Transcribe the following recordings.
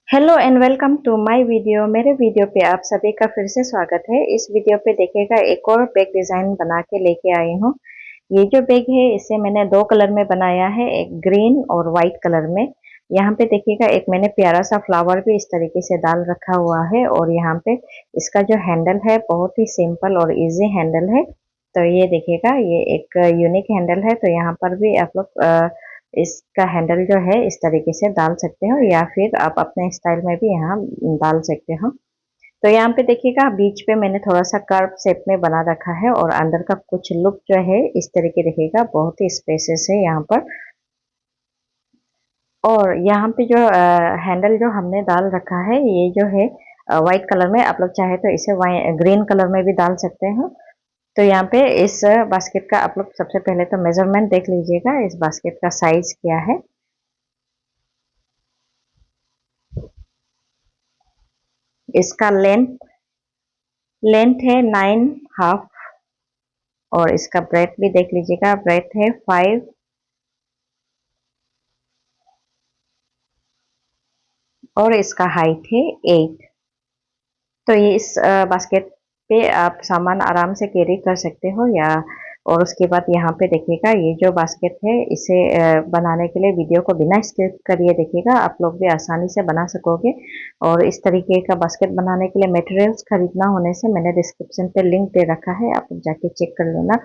Hello and welcome to my video. मेरे video पे आप सभी का फिर से स्वागत है। इस वीडियो पे देखिएगा एक और बैग डिज़ाइन बना के लेके आई हूँ। ये जो बैग है इसे मैंने दो कलर में बनाया है, एक ग्रीन और वाइट कलर में। यहाँ पे देखिएगा एक मैंने प्यारा सा फ्लावर भी इस तरीके से डाल रखा हुआ है और यहाँ पे इसका जो हैंडल है बहुत ही सिंपल और इजी हैंडल है। तो ये देखिएगा ये एक यूनिक हैंडल है। तो यहाँ पर भी आप लोग इसका हैंडल जो है इस तरीके से डाल सकते हो या फिर आप अपने स्टाइल में भी यहाँ डाल सकते हो। तो यहाँ पे देखिएगा बीच पे मैंने थोड़ा सा कर्व शेप में बना रखा है और अंदर का कुछ लुक जो है इस तरीके दिखेगा, बहुत ही स्पेसियस है यहाँ पर। और यहाँ पे जो हैंडल जो हमने डाल रखा है ये जो है वाइट कलर में, आप लोग चाहे तो इसे ग्रीन कलर में भी डाल सकते हो। तो यहाँ पे इस बास्केट का आप लोग सबसे पहले तो मेजरमेंट देख लीजिएगा, इस बास्केट का साइज क्या है। इसका लेंथ है 9.5 और इसका ब्रेथ भी देख लीजिएगा, ब्रेथ है 5 और इसका हाइट है 8। तो ये इस बास्केट पे आप सामान आराम से कैरी कर सकते हो या। और उसके बाद यहाँ पे देखिएगा ये जो बास्केट है इसे बनाने के लिए वीडियो को बिना स्किप करिए देखिएगा, आप लोग भी आसानी से बना सकोगे। और इस तरीके का बास्केट बनाने के लिए मटेरियल्स खरीदना होने से मैंने डिस्क्रिप्शन पे लिंक दे रखा है, आप लोग जाके चेक कर लेना।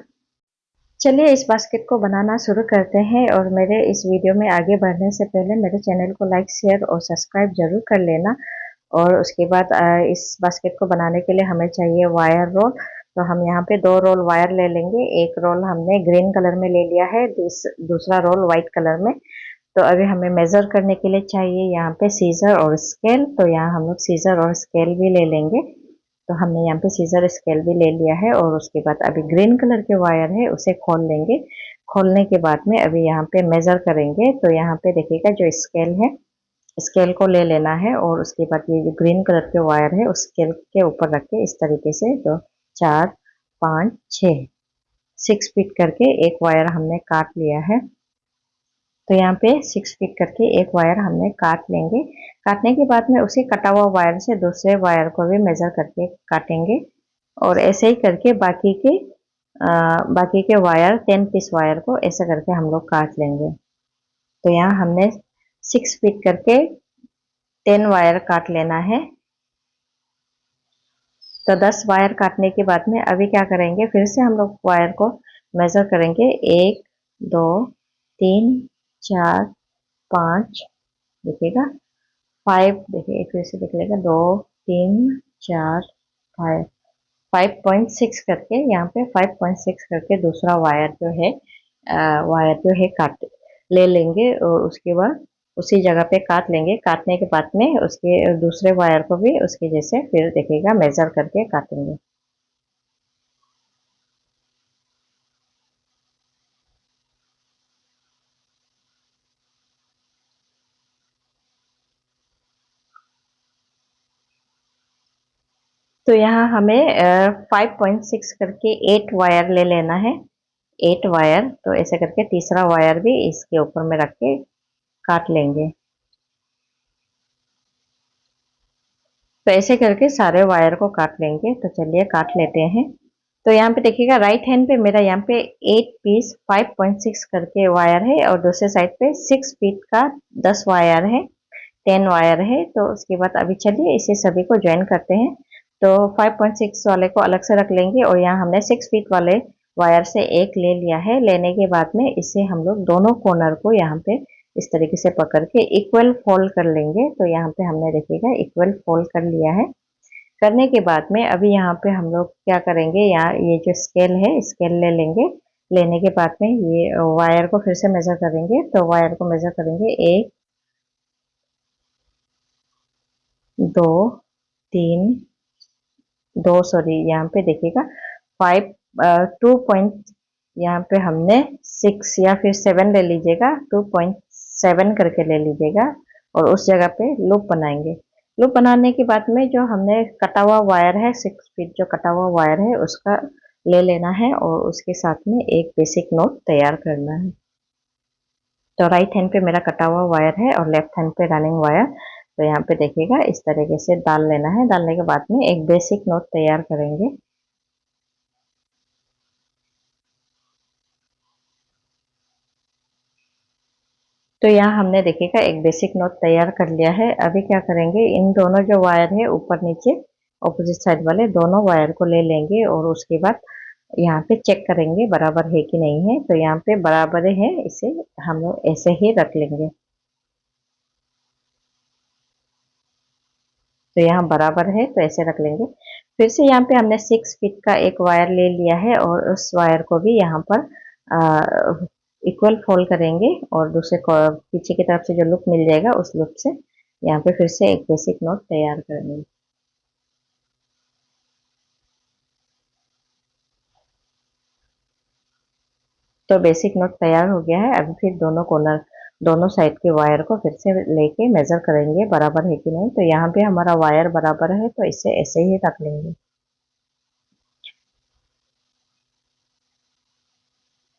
चलिए इस बास्केट को बनाना शुरू करते हैं। और मेरे इस वीडियो में आगे बढ़ने से पहले मेरे चैनल को लाइक शेयर और सब्सक्राइब जरूर कर लेना। और उसके बाद इस बास्केट को बनाने के लिए हमें चाहिए वायर रोल। तो हम यहाँ पे दो रोल वायर ले लेंगे, एक रोल हमने ग्रीन कलर में ले लिया है, दूसरा रोल वाइट कलर में। तो अभी हमें मेजर करने के लिए चाहिए यहाँ पे सीजर और स्केल। तो यहाँ हम लोग सीजर और स्केल भी ले लेंगे। तो हमने यहाँ पे सीजर स्केल भी ले लिया है और उसके बाद अभी ग्रीन कलर के वायर है उसे खोल लेंगे। खोलने के बाद में अभी यहाँ पे मेजर करेंगे। तो यहाँ पे देखिएगा जो स्केल है, स्केल को ले लेना है और उसके बाद ये जो ग्रीन कलर के वायर है उस स्केल के ऊपर रख के इस तरीके से तो 4 5 6 6 फीट करके एक वायर हमने काट लिया है। तो यहाँ पे 6 फीट करके एक वायर हमने काट लेंगे। काटने के बाद में उसी कटा हुआ वायर से दूसरे वायर को भी मेजर करके काटेंगे। और ऐसे ही करके बाकी के वायर 10 पीस वायर को ऐसे करके हम लोग काट लेंगे। तो यहाँ हमने 6 फीट करके 10 वायर काट लेना है। तो 10 वायर काटने के बाद में अभी क्या करेंगे, फिर से हम लोग वायर को मेजर करेंगे। 1 2 3 4 5, देखिएगा 5, देखिए फिर से देख लेगा 2 3 4 5, 5.6 करके यहाँ पे 5.6 करके दूसरा वायर जो है काट ले लेंगे। और उसके बाद उसी जगह पे काट लेंगे। काटने के बाद में उसके दूसरे वायर को भी उसके जैसे फिर देखिएगा मेजर करके काटेंगे। तो यहाँ हमें 5.6 करके 8 वायर ले लेना है। 8 वायर, तो ऐसे करके तीसरा वायर भी इसके ऊपर में रख के काट लेंगे। तो ऐसे करके सारे वायर को काट लेंगे। तो चलिए काट लेते हैं। तो यहाँ पे देखिएगा राइट हैंड पे मेरा यहाँ पे 8 पीस 5.6 करके वायर है और दूसरे साइड पे 6 फीट का 10 वायर है, 10 वायर है। तो उसके बाद अभी चलिए इसे सभी को ज्वाइन करते हैं। तो 5.6 वाले को अलग से रख लेंगे और यहाँ हमने 6 फीट वाले वायर से एक ले लिया है। लेने के बाद में इसे हम लोग दोनों कॉर्नर को यहाँ पे इस तरीके से पकड़ के इक्वल फोल्ड कर लेंगे। तो यहाँ पे हमने देखिएगा इक्वल फोल्ड कर लिया है। करने के बाद में अभी यहाँ पे हम लोग क्या करेंगे, यहाँ ये जो स्केल है स्केल ले लेंगे। लेने के बाद में ये वायर को फिर से मेजर करेंगे। तो वायर को मेजर करेंगे 1 2 3 2, सॉरी यहाँ पे देखिएगा 5 2 पॉइंट, यहाँ पे हमने 6 या फिर 7 ले लीजिएगा, 2.7 करके ले लीजिएगा। और उस जगह पे लूप बनाएंगे। लूप बनाने के बाद में जो हमने कटा हुआ वायर है 6 फीट जो कटा हुआ वायर है उसका ले लेना है और उसके साथ में एक बेसिक नोट तैयार करना है। तो राइट हैंड पे मेरा कटा हुआ वायर है और लेफ्ट हैंड पे रनिंग वायर। तो यहाँ पे देखिएगा इस तरीके से डाल लेना है। डालने के बाद में एक बेसिक नोट तैयार करेंगे। तो यहाँ हमने देखिएगा एक बेसिक नोट तैयार कर लिया है। अभी क्या करेंगे, इन दोनों जो वायर है ऊपर नीचे ऑपोजिट साइड वाले दोनों वायर को ले लेंगे और उसके बाद यहाँ पे चेक करेंगे बराबर है कि नहीं है। तो यहाँ पे बराबर है, इसे हम लोग ऐसे ही रख लेंगे। तो यहाँ बराबर है तो ऐसे रख लेंगे। फिर से यहाँ पे हमने 6 फीट का एक वायर ले लिया है और उस वायर को भी यहाँ पर इक्वल फोल्ड करेंगे और दूसरे पीछे की तरफ से जो लूप मिल जाएगा उस लूप से यहाँ पे फिर से एक बेसिक नोट तैयार करेंगे। तो बेसिक नोट तैयार हो गया है। अभी फिर दोनों साइड के वायर को फिर से लेके मेजर करेंगे बराबर है कि नहीं। तो यहाँ पे हमारा वायर बराबर है तो इसे ऐसे ही रख लेंगे।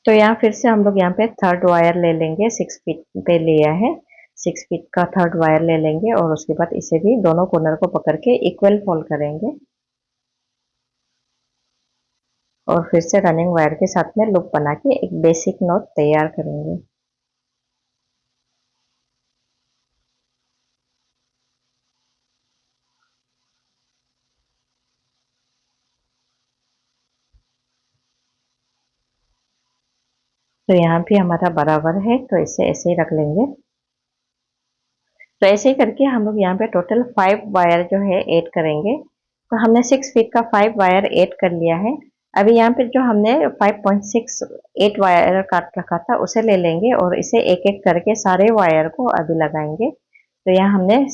तो यहाँ फिर से हम लोग यहाँ पे थर्ड वायर ले लेंगे। 6 फीट पे लिया है, 6 फीट का थर्ड वायर ले लेंगे और उसके बाद इसे भी दोनों कॉर्नर को पकड़ के इक्वल फोल्ड करेंगे और फिर से रनिंग वायर के साथ में लूप बना के एक बेसिक नोट तैयार करेंगे। तो यहाँ भी हमारा बराबर है तो इसे ऐसे ही रख लेंगे। तो ऐसे ही करके हम लोग यहाँ पे टोटल 5 वायर जो है ऐड करेंगे। तो हमने 6 फीट का 5 वायर ऐड कर लिया है। अभी यहाँ पे जो हमने 5.68 वायर काट रखा था उसे ले लेंगे और इसे एक एक करके सारे वायर को अभी लगाएंगे। तो यहाँ हमने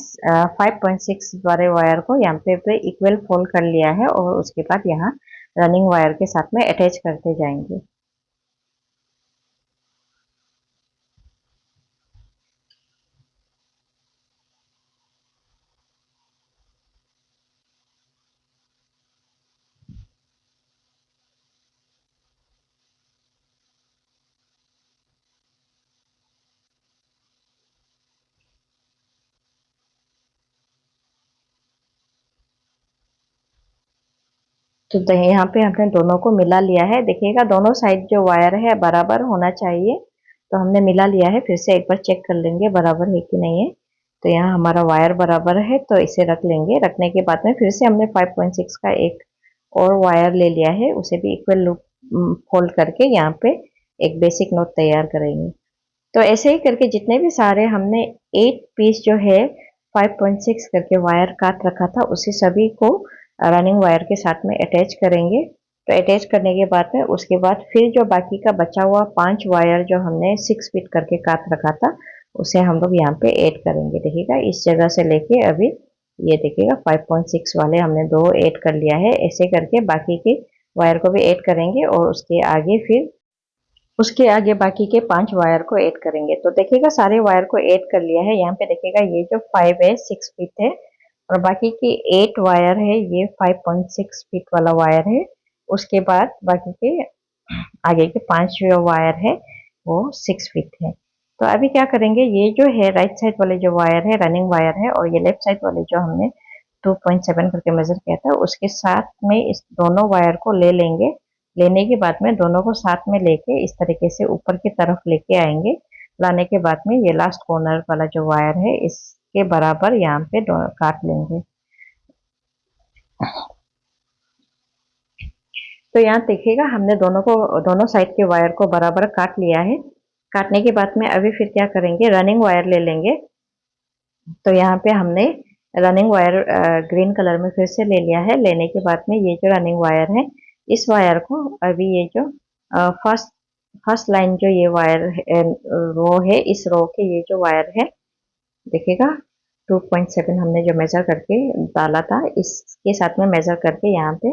5.6 वाले वायर को यहाँ पे इक्वल फोल्ड कर लिया है और उसके बाद यहाँ रनिंग वायर के साथ में अटैच करते जाएंगे। तो यहाँ पे हमने दोनों को मिला लिया है। देखिएगा दोनों साइड जो वायर है बराबर होना चाहिए। तो हमने मिला लिया है। फिर से एक बार चेक कर लेंगे बराबर है कि नहीं है। तो यहाँ हमारा वायर बराबर है तो इसे रख लेंगे। रखने के बाद में फिर से हमने 5.6 का एक और वायर ले लिया है, उसे भी इक्वल लूप फोल्ड करके यहाँ पे एक बेसिक नोट तैयार करेंगे। तो ऐसे ही करके जितने भी सारे हमने 8 पीस जो है 5.6 करके वायर काट रखा था उसी सभी को रनिंग वायर के साथ में अटैच करेंगे। तो अटैच करने के बाद में उसके बाद फिर जो बाकी का बचा हुआ 5 वायर जो हमने 6 फीट करके काट रखा था उसे हम लोग यहाँ पे ऐड करेंगे। देखिएगा इस जगह से लेके अभी ये देखिएगा 5.6 वाले हमने दो ऐड कर लिया है। ऐसे करके बाकी के वायर को भी ऐड करेंगे और उसके आगे बाकी के 5 वायर को ऐड करेंगे। तो देखिएगा सारे वायर को ऐड कर लिया है। यहाँ पे देखिएगा ये जो 5 है 6 फीट है और बाकी की 8 वायर है ये 5.6 फीट वाला वायर है। उसके बाद बाकी के आगे के 5 जो वायर है वो 6 फीट है। तो अभी क्या करेंगे, ये जो है राइट साइड वाले जो वायर है रनिंग वायर है और ये लेफ्ट साइड वाले जो हमने 2.7 करके मेजर किया था उसके साथ में इस दोनों वायर को ले लेंगे। लेने के बाद में दोनों को साथ में लेके इस तरीके से ऊपर की तरफ लेके आएंगे। लाने के बाद में ये लास्ट कॉर्नर वाला जो वायर है इसके बराबर यहाँ पे काट लेंगे। तो यहाँ देखिएगा हमने दोनों साइड के वायर को बराबर काट लिया है। काटने के बाद में अभी फिर क्या करेंगे, रनिंग वायर ले लेंगे। तो यहाँ पे हमने रनिंग वायर ग्रीन कलर में फिर से ले लिया है। लेने के बाद में ये जो रनिंग वायर है इस वायर को अभी ये जो फर्स्ट फर्स्ट लाइन जो ये वायर रो है इस रो के ये जो वायर है देखिएगा 2.7 हमने जो मेजर करके डाला था इसके साथ में मेजर करके यहाँ पे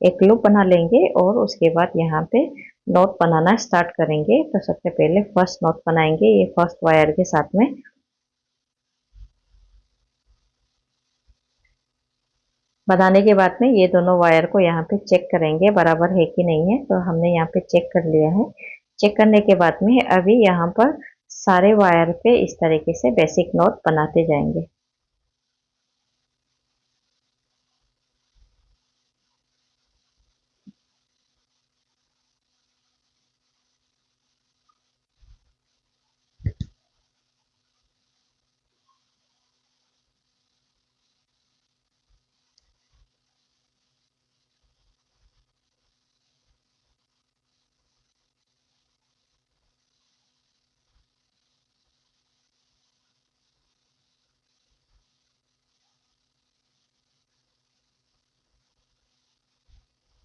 एक लूप बना लेंगे और उसके बाद यहाँ पे नोट बनाना स्टार्ट करेंगे। तो सबसे पहले फर्स्ट नोट बनाएंगे ये फर्स्ट वायर के साथ में। बनाने के बाद में ये दोनों वायर को यहाँ पे चेक करेंगे बराबर है कि नहीं है। तो हमने यहाँ पे चेक कर लिया है। चेक करने के बाद में अभी यहाँ पर सारे वायर पे इस तरीके से बेसिक नोट बनाते जाएंगे।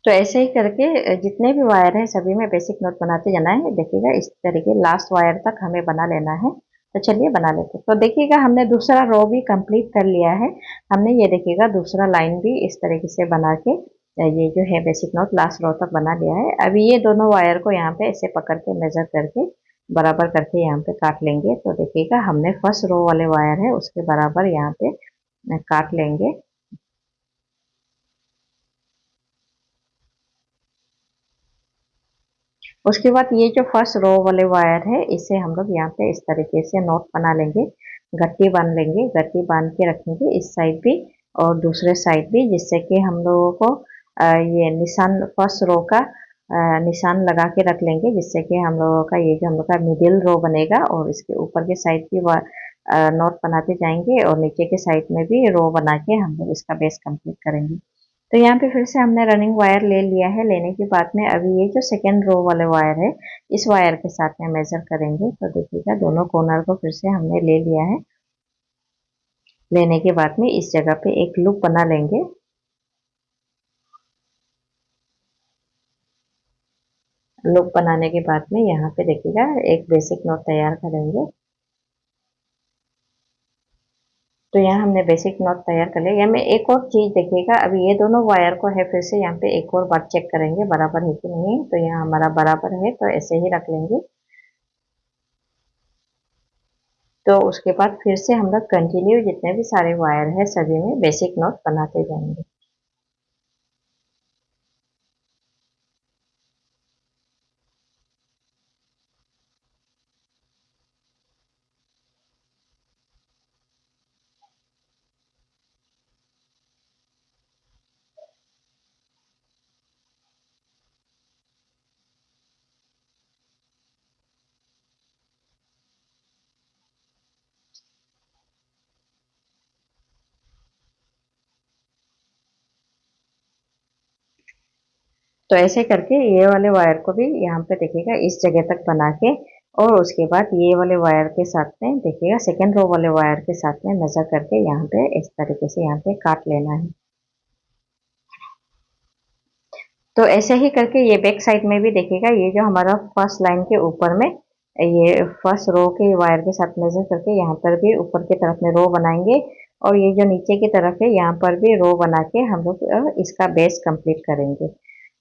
तो ऐसे ही करके जितने भी वायर हैं सभी में बेसिक नोट बनाते जाना है। देखिएगा इस तरीके लास्ट वायर तक हमें बना लेना है। तो चलिए बना लेते हैं। तो देखिएगा हमने दूसरा रो भी कंप्लीट कर लिया है। हमने ये देखिएगा दूसरा लाइन भी इस तरीके से बना के ये जो है बेसिक नोट लास्ट रो तक बना लिया है। अभी ये दोनों वायर को यहाँ पे ऐसे पकड़ के मेजर करके बराबर करके यहाँ पे काट लेंगे। तो देखिएगा हमने फर्स्ट रो वाले वायर है उसके बराबर यहाँ पे काट लेंगे। उसके बाद ये जो फर्स्ट रो वाले वायर है इसे हम लोग यहाँ पे इस तरीके से नॉट बना लेंगे, गट्टी बांध लेंगे, गट्टी बांध के रखेंगे इस साइड भी और दूसरे साइड भी, जिससे कि हम लोगों को ये निशान फर्स्ट रो का निशान लगा के रख लेंगे, जिससे कि हम लोगों का ये जो हम लोग का मिडिल रो बनेगा और इसके ऊपर के साइड भी नॉट बनाते जाएंगे और नीचे के साइड में भी रो बना के हम लोग इसका बेस कंप्लीट करेंगे। तो यहाँ पे फिर से हमने रनिंग वायर ले लिया है। लेने के बाद में अभी ये जो सेकेंड रो वाले वायर है इस वायर के साथ में मेजर करेंगे। तो देखिएगा दोनों कॉर्नर को फिर से हमने ले लिया है। लेने के बाद में इस जगह पे एक लूप बना लेंगे। लूप बनाने के बाद में यहाँ पे देखिएगा एक बेसिक नोट तैयार करेंगे। तो यहाँ हमने बेसिक नोट तैयार कर लिया। यहाँ में एक और चीज़ देखिएगा, अभी ये दोनों वायर को है फिर से यहाँ पे एक और बार चेक करेंगे बराबर है कि नहीं। तो यहाँ हमारा बराबर है तो ऐसे ही रख लेंगे। तो उसके बाद फिर से हम लोग कंटिन्यू जितने भी सारे वायर है सभी में बेसिक नोट बनाते जाएंगे। तो ऐसे करके ये वाले वायर को भी यहाँ पे देखिएगा इस जगह तक बना के और उसके बाद ये वाले वायर के साथ में देखिएगा सेकेंड रो वाले वायर के साथ में मेजर करके यहाँ पे इस तरीके से यहाँ पे काट लेना है। तो ऐसे ही करके ये बैक साइड में भी देखिएगा ये जो हमारा फर्स्ट लाइन के ऊपर में ये फर्स्ट रो के वायर के साथ मेजर करके यहाँ पर भी ऊपर की तरफ में रो बनाएंगे और ये जो नीचे की तरफ है यहाँ पर भी रो बना के हम लोग इसका बेस कंप्लीट करेंगे।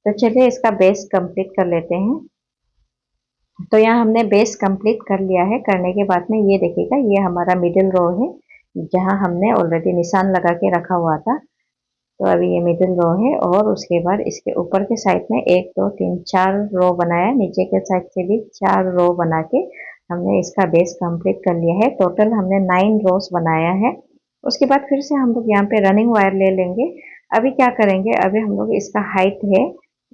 तो चलिए इसका बेस कंप्लीट कर लेते हैं। तो यहाँ हमने बेस कंप्लीट कर लिया है। करने के बाद में ये देखिएगा ये हमारा मिडिल रो है जहाँ हमने ऑलरेडी निशान लगा के रखा हुआ था। तो अभी ये मिडिल रो है और उसके बाद इसके ऊपर के साइड में 1 2 3 4 रो बनाया, नीचे के साइड से भी 4 रो बना के हमने इसका बेस कंप्लीट कर लिया है। टोटल हमने 9 रोज बनाया है। उसके बाद फिर से हम लोग यहाँ पे रनिंग वायर ले लेंगे। अभी क्या करेंगे, अभी हम लोग इसका हाइट है,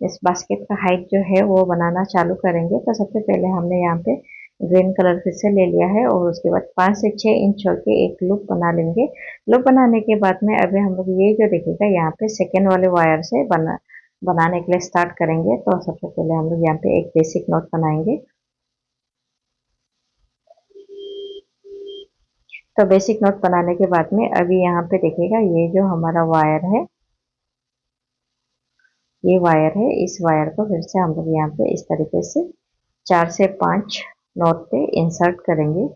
इस बास्केट का हाइट जो है वो बनाना चालू करेंगे। तो सबसे पहले हमने यहाँ पे ग्रीन कलर फिर से ले लिया है और उसके बाद 5 से 6 इंच छोड़ के एक लूप बना लेंगे। लूप बनाने के बाद में अभी हम लोग ये जो देखिएगा यहाँ पे सेकेंड वाले वायर से बनाने के लिए स्टार्ट करेंगे। तो सबसे पहले हम लोग यहाँ पे एक बेसिक नोट बनाएंगे। तो बेसिक नोट बनाने के बाद में अभी यहाँ पे देखिएगा ये जो हमारा वायर है, ये वायर है, इस वायर को फिर से हम लोग यहाँ पे इस तरीके से 4 से 5 नोट पे इंसर्ट करेंगे।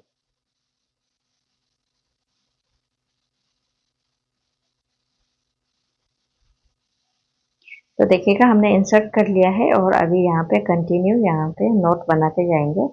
तो देखिएगा हमने इंसर्ट कर लिया है और अभी यहाँ पे कंटिन्यू यहाँ पे नोट बनाते जाएंगे।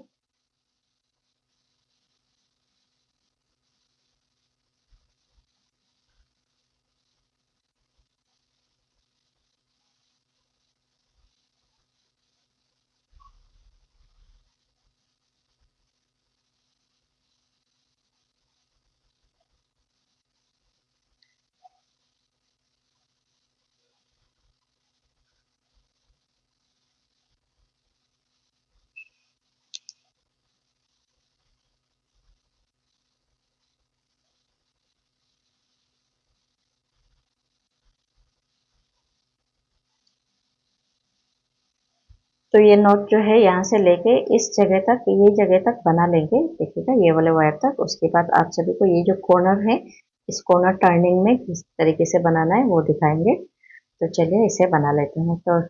तो ये नोट जो है यहाँ से लेके इस जगह तक, ये जगह तक बना लेंगे। देखिएगा ये वाले वायर तक। उसके बाद आप सभी को ये जो कॉर्नर है इस कॉर्नर टर्निंग में किस तरीके से बनाना है वो दिखाएंगे। तो चलिए इसे बना लेते हैं। तो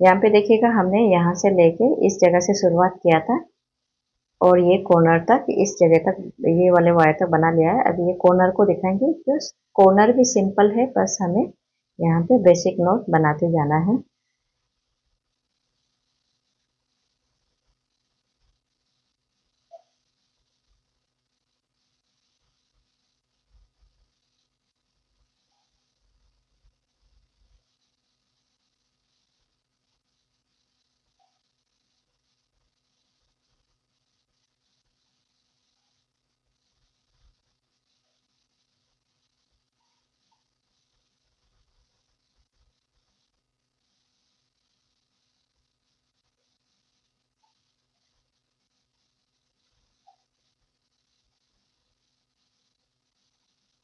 यहाँ पे देखिएगा हमने यहाँ से लेके इस जगह से शुरुआत किया था और ये कॉर्नर तक, इस जगह तक, ये वाले वायर तक बना लिया है। अब ये कॉर्नर को दिखाएंगे। तो कॉर्नर भी सिंपल है, बस हमें यहाँ पे बेसिक नोट बनाते जाना है।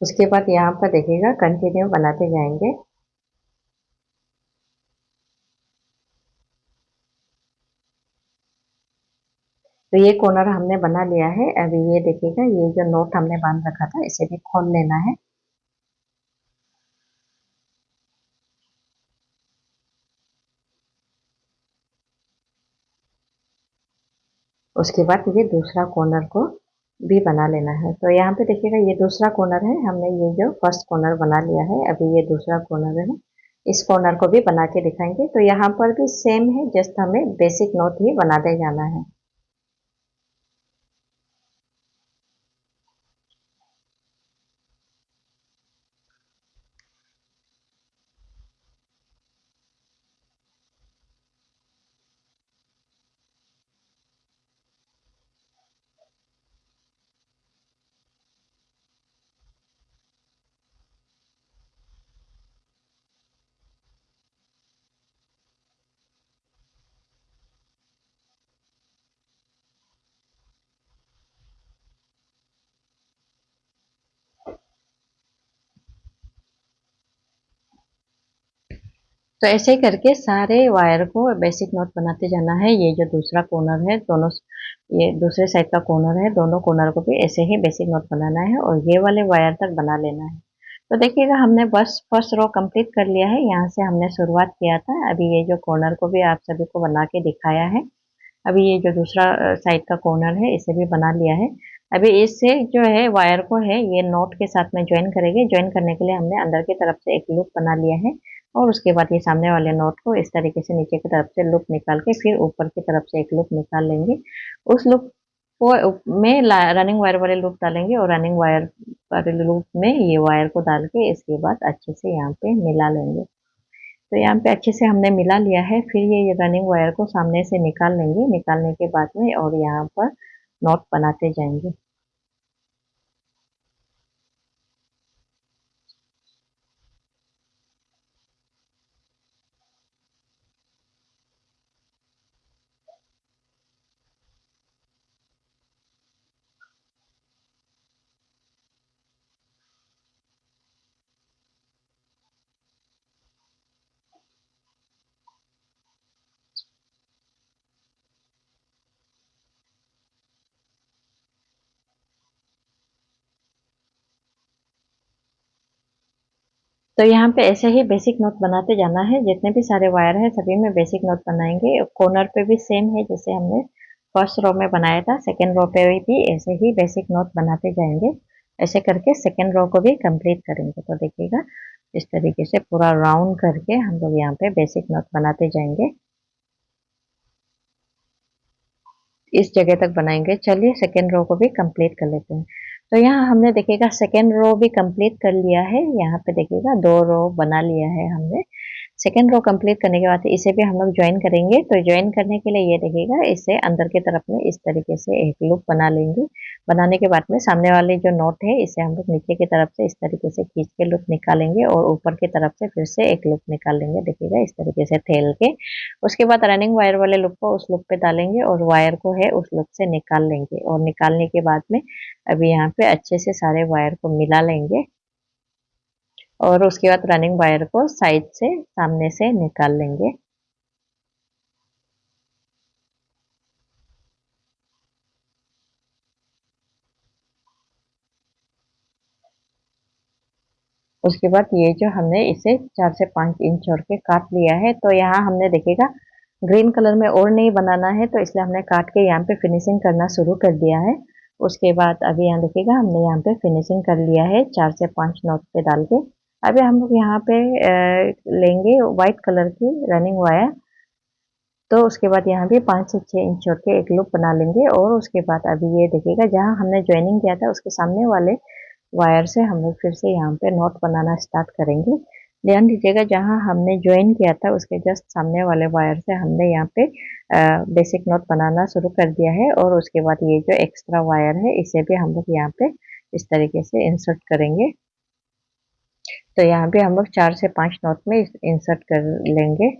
उसके बाद यहाँ पर देखिएगा कंटिन्यू बनाते जाएंगे। तो ये कॉर्नर हमने बना लिया है। अभी ये देखिएगा, ये जो नोट हमने बांध रखा था इसे भी खोल लेना है। उसके बाद ये दूसरा कॉर्नर को भी बना लेना है। तो यहाँ पे देखिएगा ये दूसरा कॉर्नर है, हमने ये जो फर्स्ट कॉर्नर बना लिया है, अभी ये दूसरा कॉर्नर है। इस कॉर्नर को भी बना के दिखाएंगे। तो यहाँ पर भी सेम है, जस्ट हमें बेसिक नोट ही बनाते जाना है। तो ऐसे ही करके सारे वायर को बेसिक नोट बनाते जाना है। ये जो दूसरा कॉर्नर है, दोनों, ये दूसरे साइड का कॉर्नर है, दोनों कॉर्नर को भी ऐसे ही बेसिक नोट बनाना है और ये वाले वायर तक बना लेना है। तो देखिएगा हमने बस फर्स्ट रो कंप्लीट कर लिया है। यहाँ से हमने शुरुआत किया था। अभी ये जो कॉर्नर को भी आप सभी को बना के दिखाया है। अभी ये जो दूसरा साइड का कॉर्नर है इसे भी बना लिया है। अभी इससे जो है वायर को है ये नोट के साथ में ज्वाइन करेंगे। ज्वाइन करने के लिए हमने अंदर की तरफ से एक लूप बना लिया है और उसके बाद ये सामने वाले नोट को इस तरीके से नीचे की तरफ से लूप निकाल के फिर ऊपर की तरफ से एक लूप निकाल लेंगे। उस लूप को में रनिंग वायर वाले लूप डालेंगे और रनिंग वायर वाले लूप में ये वायर को डाल के इसके बाद अच्छे से यहाँ पे मिला लेंगे। तो यहाँ पे अच्छे से हमने मिला लिया है। फिर ये रनिंग वायर को सामने से निकाल लेंगे। निकालने के बाद में और यहाँ पर नॉट बनाते जाएंगे। तो यहाँ पे ऐसे ही बेसिक नोट बनाते जाना है। जितने भी सारे वायर है सभी में बेसिक नोट बनाएंगे। कॉर्नर पे भी सेम है जैसे हमने फर्स्ट रो में बनाया था। सेकेंड रो पे भी ऐसे ही बेसिक नोट बनाते जाएंगे। ऐसे करके सेकेंड रो को भी कंप्लीट करेंगे। तो देखिएगा इस तरीके से पूरा राउंड करके हम लोग यहाँ पे बेसिक नोट बनाते जाएंगे। इस जगह तक बनाएंगे। चलिए सेकेंड रो को भी कंप्लीट कर लेते हैं। तो यहाँ हमने देखिएगा सेकेंड रो भी कंप्लीट कर लिया है। यहाँ पे देखिएगा दो रो बना लिया है हमने। सेकेंड रो कंप्लीट करने के बाद इसे भी हम लोग ज्वाइन करेंगे। तो ज्वाइन करने के लिए ये देखिएगा इसे अंदर की तरफ में इस तरीके से एक लूप बना लेंगे। बनाने के बाद में सामने वाले जो नोट है इसे हम लोग नीचे की तरफ से इस तरीके से खींच के लूप निकालेंगे और ऊपर की तरफ से फिर से एक लूप निकाल लेंगे। देखिएगा इस तरीके से ठेल के उसके बाद रनिंग वायर वाले लूप को उस लूप पे डालेंगे और वायर को है उस लूप से निकाल लेंगे। और निकालने के बाद में अभी यहाँ पे अच्छे से सारे वायर को मिला लेंगे और उसके बाद रनिंग वायर को साइड से सामने से निकाल लेंगे। उसके बाद ये जो हमने इसे 4 से 5 इंच छोड़ के काट लिया है, तो यहाँ हमने देखिएगा ग्रीन कलर में और नहीं बनाना है, तो इसलिए हमने काट के यहाँ पे फिनिशिंग करना शुरू कर दिया है। उसके बाद अभी यहाँ देखिएगा हमने यहाँ पे फिनिशिंग कर लिया है 4 से 5 नॉट पे डाल के। अभी हम लोग यहाँ पे लेंगे व्हाइट कलर की रनिंग वायर, तो उसके बाद यहाँ भी 5 से 6 इंच छोड़ के एक लूप बना लेंगे। और उसके बाद अभी ये देखिएगा जहाँ हमने ज्वाइनिंग किया था उसके सामने वाले वायर से हम लोग फिर से यहाँ पे नॉट बनाना स्टार्ट करेंगे। ध्यान दीजिएगा जहाँ हमने ज्वाइन किया था उसके जस्ट सामने वाले वायर से हमने यहाँ पे बेसिक नॉट बनाना शुरू कर दिया है। और उसके बाद ये जो एक्स्ट्रा वायर है इसे भी हम लोग यहाँ पे इस तरीके से इंसर्ट करेंगे। तो यहाँ पे हम लोग 4 से 5 नॉट में इंसर्ट कर लेंगे।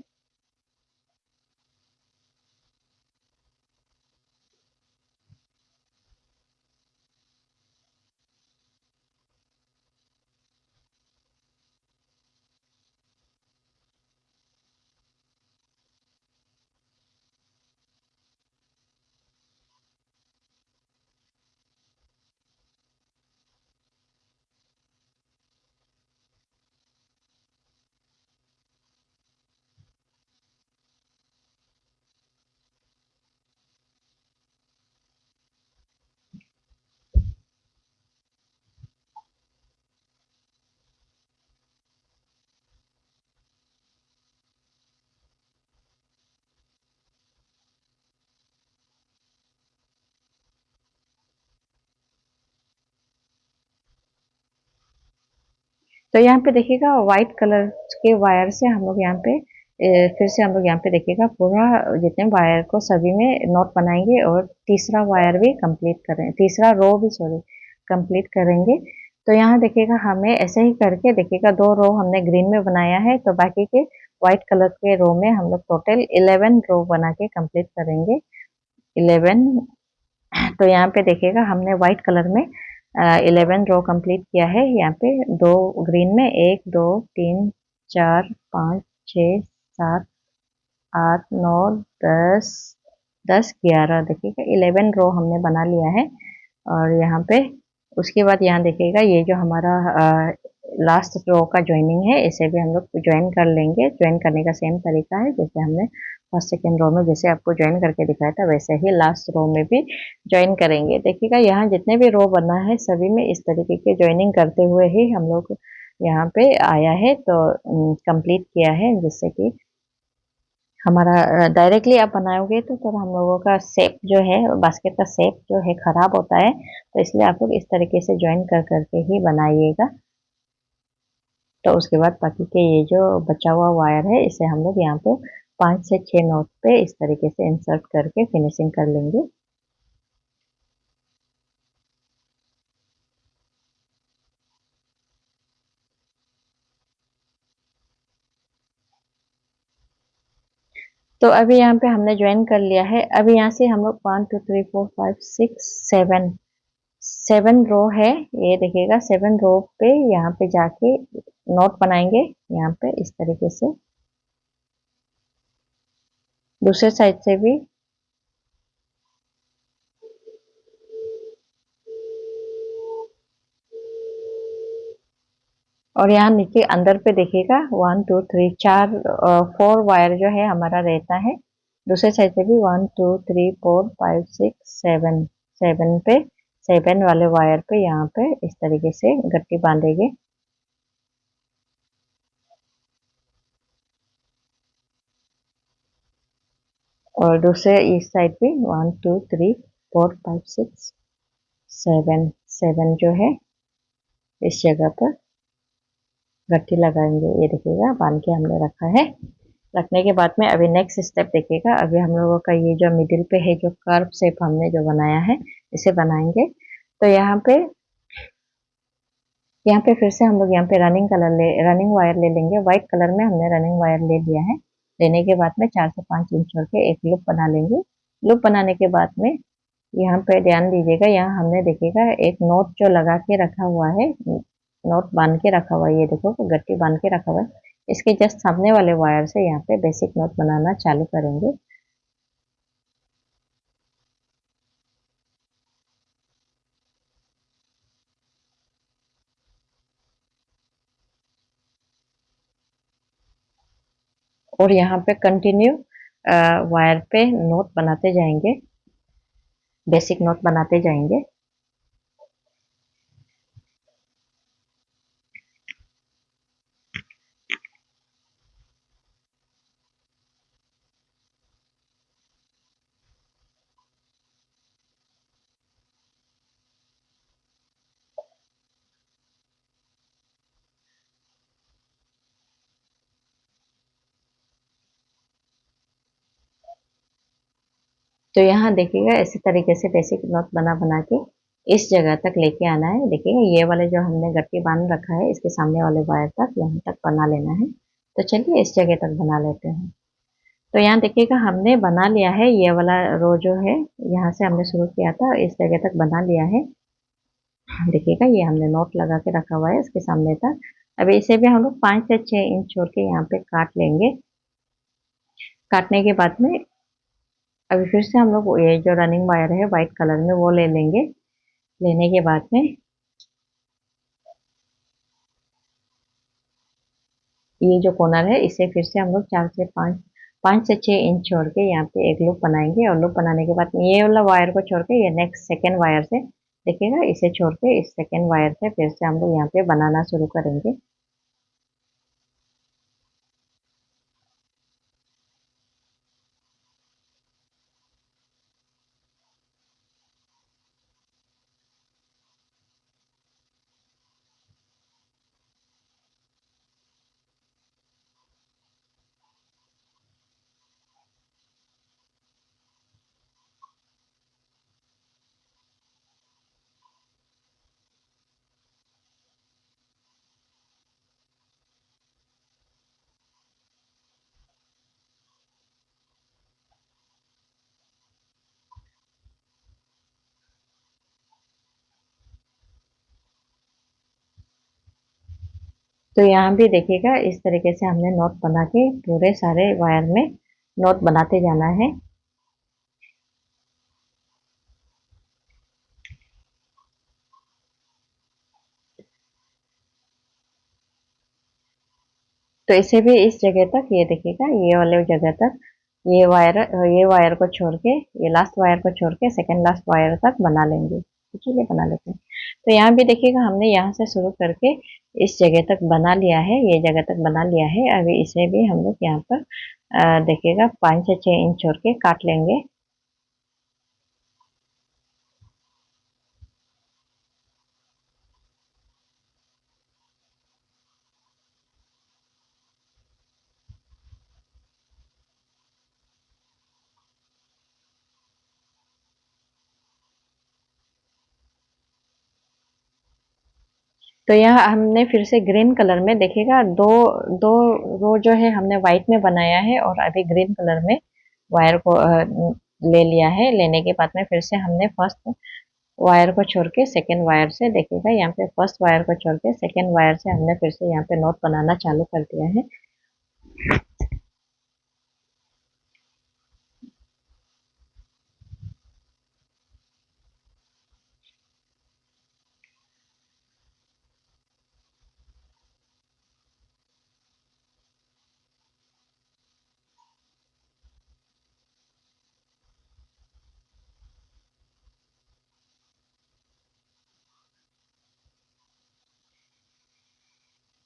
तो यहाँ पे देखिएगा व्हाइट कलर के वायर से हम लोग यहाँ पे फिर से हम लोग यहाँ पे देखिएगा पूरा जितने वायर को सभी में नॉट बनाएंगे और तीसरा वायर भी कंप्लीट करें, तीसरा रो भी सॉरी कंप्लीट करेंगे। तो यहाँ देखिएगा हमें ऐसे ही करके देखिएगा 2 रो हमने ग्रीन में बनाया है, तो बाकी के व्हाइट कलर के रो में हम लोग टोटल 11 रो बना के कंप्लीट करेंगे। 11। तो यहाँ पे देखिएगा हमने व्हाइट कलर में 11 रो कंप्लीट किया है। यहाँ पे 2 ग्रीन में 1 2 3 4 5 6 7 8 9 10 10 11 देखिएगा 11 रो हमने बना लिया है। और यहाँ पे उसके बाद यहाँ देखिएगा ये जो हमारा लास्ट रो का ज्वाइनिंग है इसे भी हम लोग ज्वाइन कर लेंगे। ज्वाइन करने का सेम तरीका है जैसे हमने फर्स्ट सेकेंड रो में जैसे आपको ज्वाइन करके दिखाया था वैसे ही लास्ट रो में भी ज्वाइन करेंगे। देखिएगा यहाँ जितने भी रो बना है सभी में इस तरीके के ज्वाइनिंग करते हुए ही हम लोग यहाँ पे आया है, तो कंप्लीट किया है, जिससे कि हमारा डायरेक्टली आप बनाओगे तो हम लोगों का शेप जो है बास्केट का शेप जो है खराब होता है, तो इसलिए आप लोग इस तरीके से ज्वाइन कर करके ही बनाइएगा। तो उसके बाद बाकी के ये जो बचा हुआ वायर है इसे हम लोग यहाँ पे 5 से 6 नॉट पे इस तरीके से इंसर्ट करके फिनिशिंग कर लेंगे। तो अभी यहाँ पे हमने ज्वाइन कर लिया है। अभी यहाँ से हम लोग 1 2 3 4 5 6 7 7 रो है, ये देखिएगा 7 रो पे यहाँ पे जाके नॉट बनाएंगे यहाँ पे इस तरीके से। दूसरे साइड से भी और यहाँ नीचे अंदर पे देखिएगा 1 2 3 4 4 वायर जो है हमारा रहता है। दूसरे साइड से भी 1 2 3 4 5 6 7 7 पे 7 वाले वायर पे यहाँ पे इस तरीके से गट्टी बांधेंगे। और दूसरे इस साइड पे 1 2 3 4 5 6 7 7 जो है इस जगह पर गट्टी लगाएंगे। ये देखिएगा बांध के हमने रखा है। रखने के बाद में अभी नेक्स्ट स्टेप देखिएगा, अभी हम लोगों का ये जो मिडिल पे है जो कर्व शेप हमने जो बनाया है इसे बनाएंगे। तो यहाँ पे फिर से हम लोग यहाँ पे रनिंग वायर ले लेंगे। व्हाइट कलर में हमने रनिंग वायर ले लिया है। लेने के बाद में 4 से 5 इंच छोड़ के एक लूप बना लेंगे। लूप बनाने के बाद में यहाँ पे ध्यान दीजिएगा, यहाँ हमने देखिएगा एक नोट जो लगा के रखा हुआ है, नोट बांध के रखा हुआ है, ये देखो गट्टी बांध के रखा हुआ है। इसके जस्ट सामने वाले वायर से यहाँ पे बेसिक नोट बनाना चालू करेंगे। और यहाँ पे कंटिन्यू वायर पे नोट बनाते जाएंगे, बेसिक नोट बनाते जाएंगे। तो यहाँ देखिएगा इसी तरीके से बेसिक नोट बना बना के इस जगह तक लेके आना है। देखिएगा ये वाले जो हमने गट्टी बांध रखा है इसके सामने वाले वायर तक यहाँ तक बना लेना है। तो चलिए इस जगह तक बना लेते हैं। तो यहाँ देखिएगा हमने बना लिया है, ये वाला रो जो है यहाँ से हमने शुरू किया था इस जगह तक बना लिया है। देखिएगा ये हमने नोट लगा के रखा हुआ है इसके सामने तक। अभी इसे भी हम लोग 5 से 6 इंच छोड़ के यहाँ पे काट लेंगे। काटने के बाद में अभी फिर से हम लोग ये जो रनिंग वायर है व्हाइट कलर में वो ले लेंगे। लेने के बाद में ये जो कॉर्नर है इसे फिर से हम लोग 5 से 6 इंच छोड़ के यहाँ पे एक लूप बनाएंगे। और लूप बनाने के बाद ये वाला वायर को छोड़ के ये नेक्स्ट सेकेंड वायर से देखिएगा इसे छोड़ के इस सेकेंड वायर से फिर से हम लोग यहाँ पे बनाना शुरू करेंगे। तो यहाँ भी देखिएगा इस तरीके से हमने नोट बना के पूरे सारे वायर में नोट बनाते जाना है। तो इसे भी इस जगह तक ये देखिएगा ये वाले जगह तक ये वायर को छोड़ के ये लास्ट वायर को छोड़ के सेकेंड लास्ट वायर तक बना लेंगे। तो चलिए बना लेते हैं। तो यहाँ भी देखिएगा हमने यहाँ से शुरू करके इस जगह तक बना लिया है, ये जगह तक बना लिया है। अभी इसे भी हम लोग यहाँ पर देखिएगा 5 से 6 इंच छोड़ के काट लेंगे। तो यहाँ हमने फिर से ग्रीन कलर में देखिएगा दो दो रो जो है हमने व्हाइट में बनाया है और अभी ग्रीन कलर में वायर को ले लिया है। लेने के बाद में फिर से हमने फर्स्ट वायर को छोड़ के सेकेंड वायर से देखिएगा यहाँ पे फर्स्ट वायर को छोड़ के सेकेंड वायर से हमने फिर से यहाँ पे नोट बनाना चालू कर दिया है।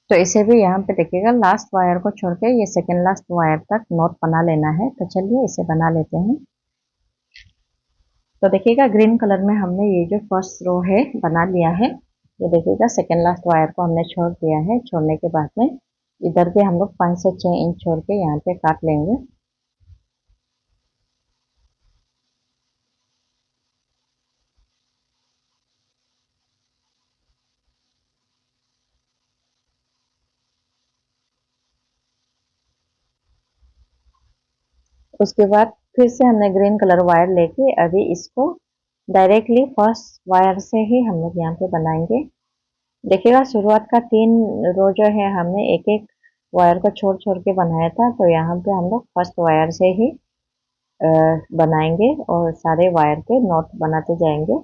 तो इसे भी यहाँ पे देखिएगा लास्ट वायर को छोड़ के ये सेकेंड लास्ट वायर तक नोट बना लेना है। तो चलिए इसे बना लेते हैं। तो देखिएगा ग्रीन कलर में हमने ये जो फर्स्ट रो है बना लिया है। ये देखिएगा सेकेंड लास्ट वायर को हमने छोड़ दिया है। छोड़ने के बाद में इधर भी हम लोग 5 से 6 इंच छोड़ के यहाँ पे काट लेंगे। उसके बाद फिर से हमने ग्रीन कलर वायर लेके अभी इसको डायरेक्टली फर्स्ट वायर से ही हम लोग यहाँ पे बनाएंगे। देखिएगा शुरुआत का 3 रो जो है हमने एक एक वायर को छोड़ छोड़ के बनाया था। तो यहाँ पे हम लोग फर्स्ट वायर से ही बनाएंगे और सारे वायर पे नॉट बनाते जाएंगे।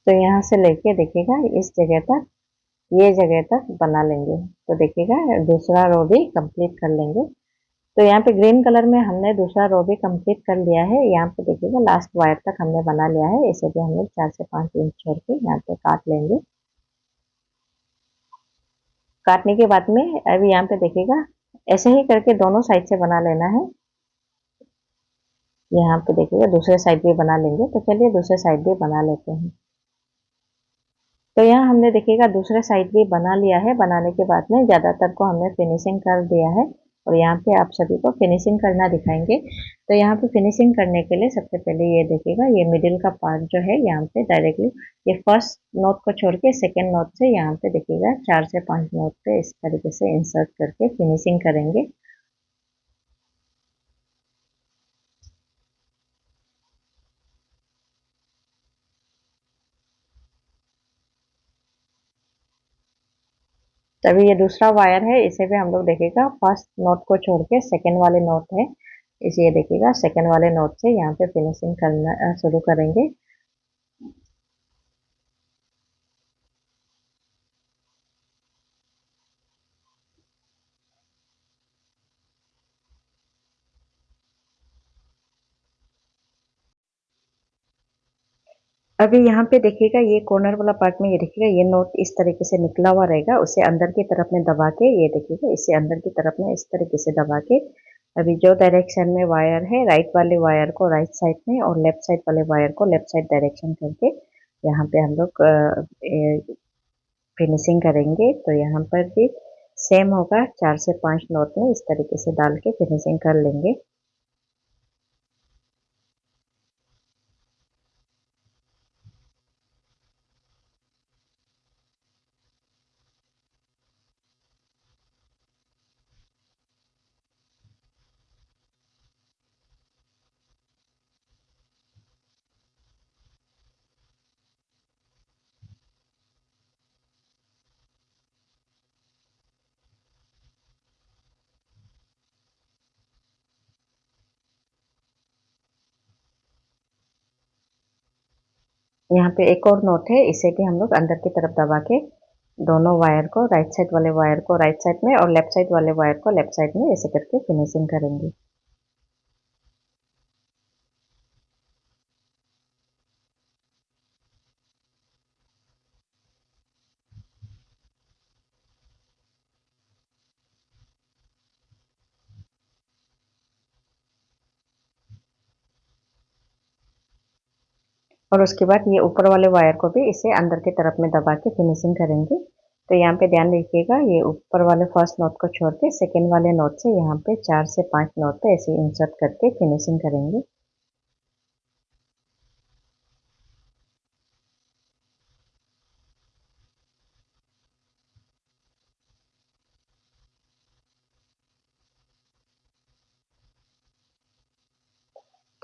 तो यहाँ से लेके देखिएगा इस जगह तक, ये जगह तक बना लेंगे। तो देखिएगा दूसरा रो भी कंप्लीट कर लेंगे। तो यहाँ पे ग्रीन कलर में हमने दूसरा रो भी कंप्लीट कर लिया है। यहाँ पे देखिएगा लास्ट वायर तक हमने बना लिया है। इसे भी हम लोग 4 से 5 इंच छोड़ के यहाँ पे काट लेंगे। काटने के बाद में अभी यहाँ पे देखिएगा ऐसे ही करके दोनों साइड से बना लेना है। यहाँ पे देखिएगा दूसरे साइड भी बना लेंगे। तो चलिए दूसरे साइड भी बना लेते हैं। तो यहाँ हमने देखिएगा दूसरे साइड भी बना लिया है। बनाने के बाद में ज़्यादातर को हमने फिनिशिंग कर दिया है और यहाँ पे आप सभी को फिनिशिंग करना दिखाएंगे। तो यहाँ पे फिनिशिंग करने के लिए सबसे पहले ये देखिएगा, ये मिडिल का पार्ट जो है यहाँ पे डायरेक्टली ये फर्स्ट नोट को छोड़ के सेकेंड नोट से यहाँ पे देखिएगा 4 से 5 नोट पे इस तरीके से इंसर्ट करके फिनिशिंग करेंगे। तभी ये दूसरा वायर है, इसे भी हम लोग देखिएगा फर्स्ट नोट को छोड़ के सेकेंड वाले नोट है, इसे ये देखिएगा सेकेंड वाले नोट से यहाँ पे फिनिशिंग करना शुरू करेंगे। अभी यहाँ पे देखिएगा ये कॉर्नर वाला पार्ट में ये देखिएगा ये नोट इस तरीके से निकला हुआ रहेगा, उसे अंदर की तरफ में दबा के ये देखिएगा इसे अंदर की तरफ में इस तरीके से दबा के अभी जो डायरेक्शन में वायर है राइट वाले वायर को राइट साइड में और लेफ्ट साइड वाले वायर को लेफ्ट साइड डायरेक्शन करके यहाँ पे हम लोग फिनिशिंग करेंगे। तो यहाँ पर भी सेम होगा, 4 से 5 नोट में इस तरीके से डाल के फिनिशिंग कर लेंगे। यहाँ पे एक और नोट है, इसे भी हम लोग अंदर की तरफ दबा के दोनों वायर को राइट साइड वाले वायर को राइट साइड में और लेफ्ट साइड वाले वायर को लेफ्ट साइड में ऐसे करके फिनिशिंग करेंगे। और उसके बाद ये ऊपर वाले वायर को भी इसे अंदर की तरफ में दबा के फिनिशिंग करेंगे। तो यहाँ पे ध्यान रखिएगा, ये ऊपर वाले फर्स्ट नोट को छोड़ के सेकेंड वाले नोट से यहाँ पे 4 से 5 नोट पे ऐसे इंसर्ट करके फिनिशिंग करेंगे।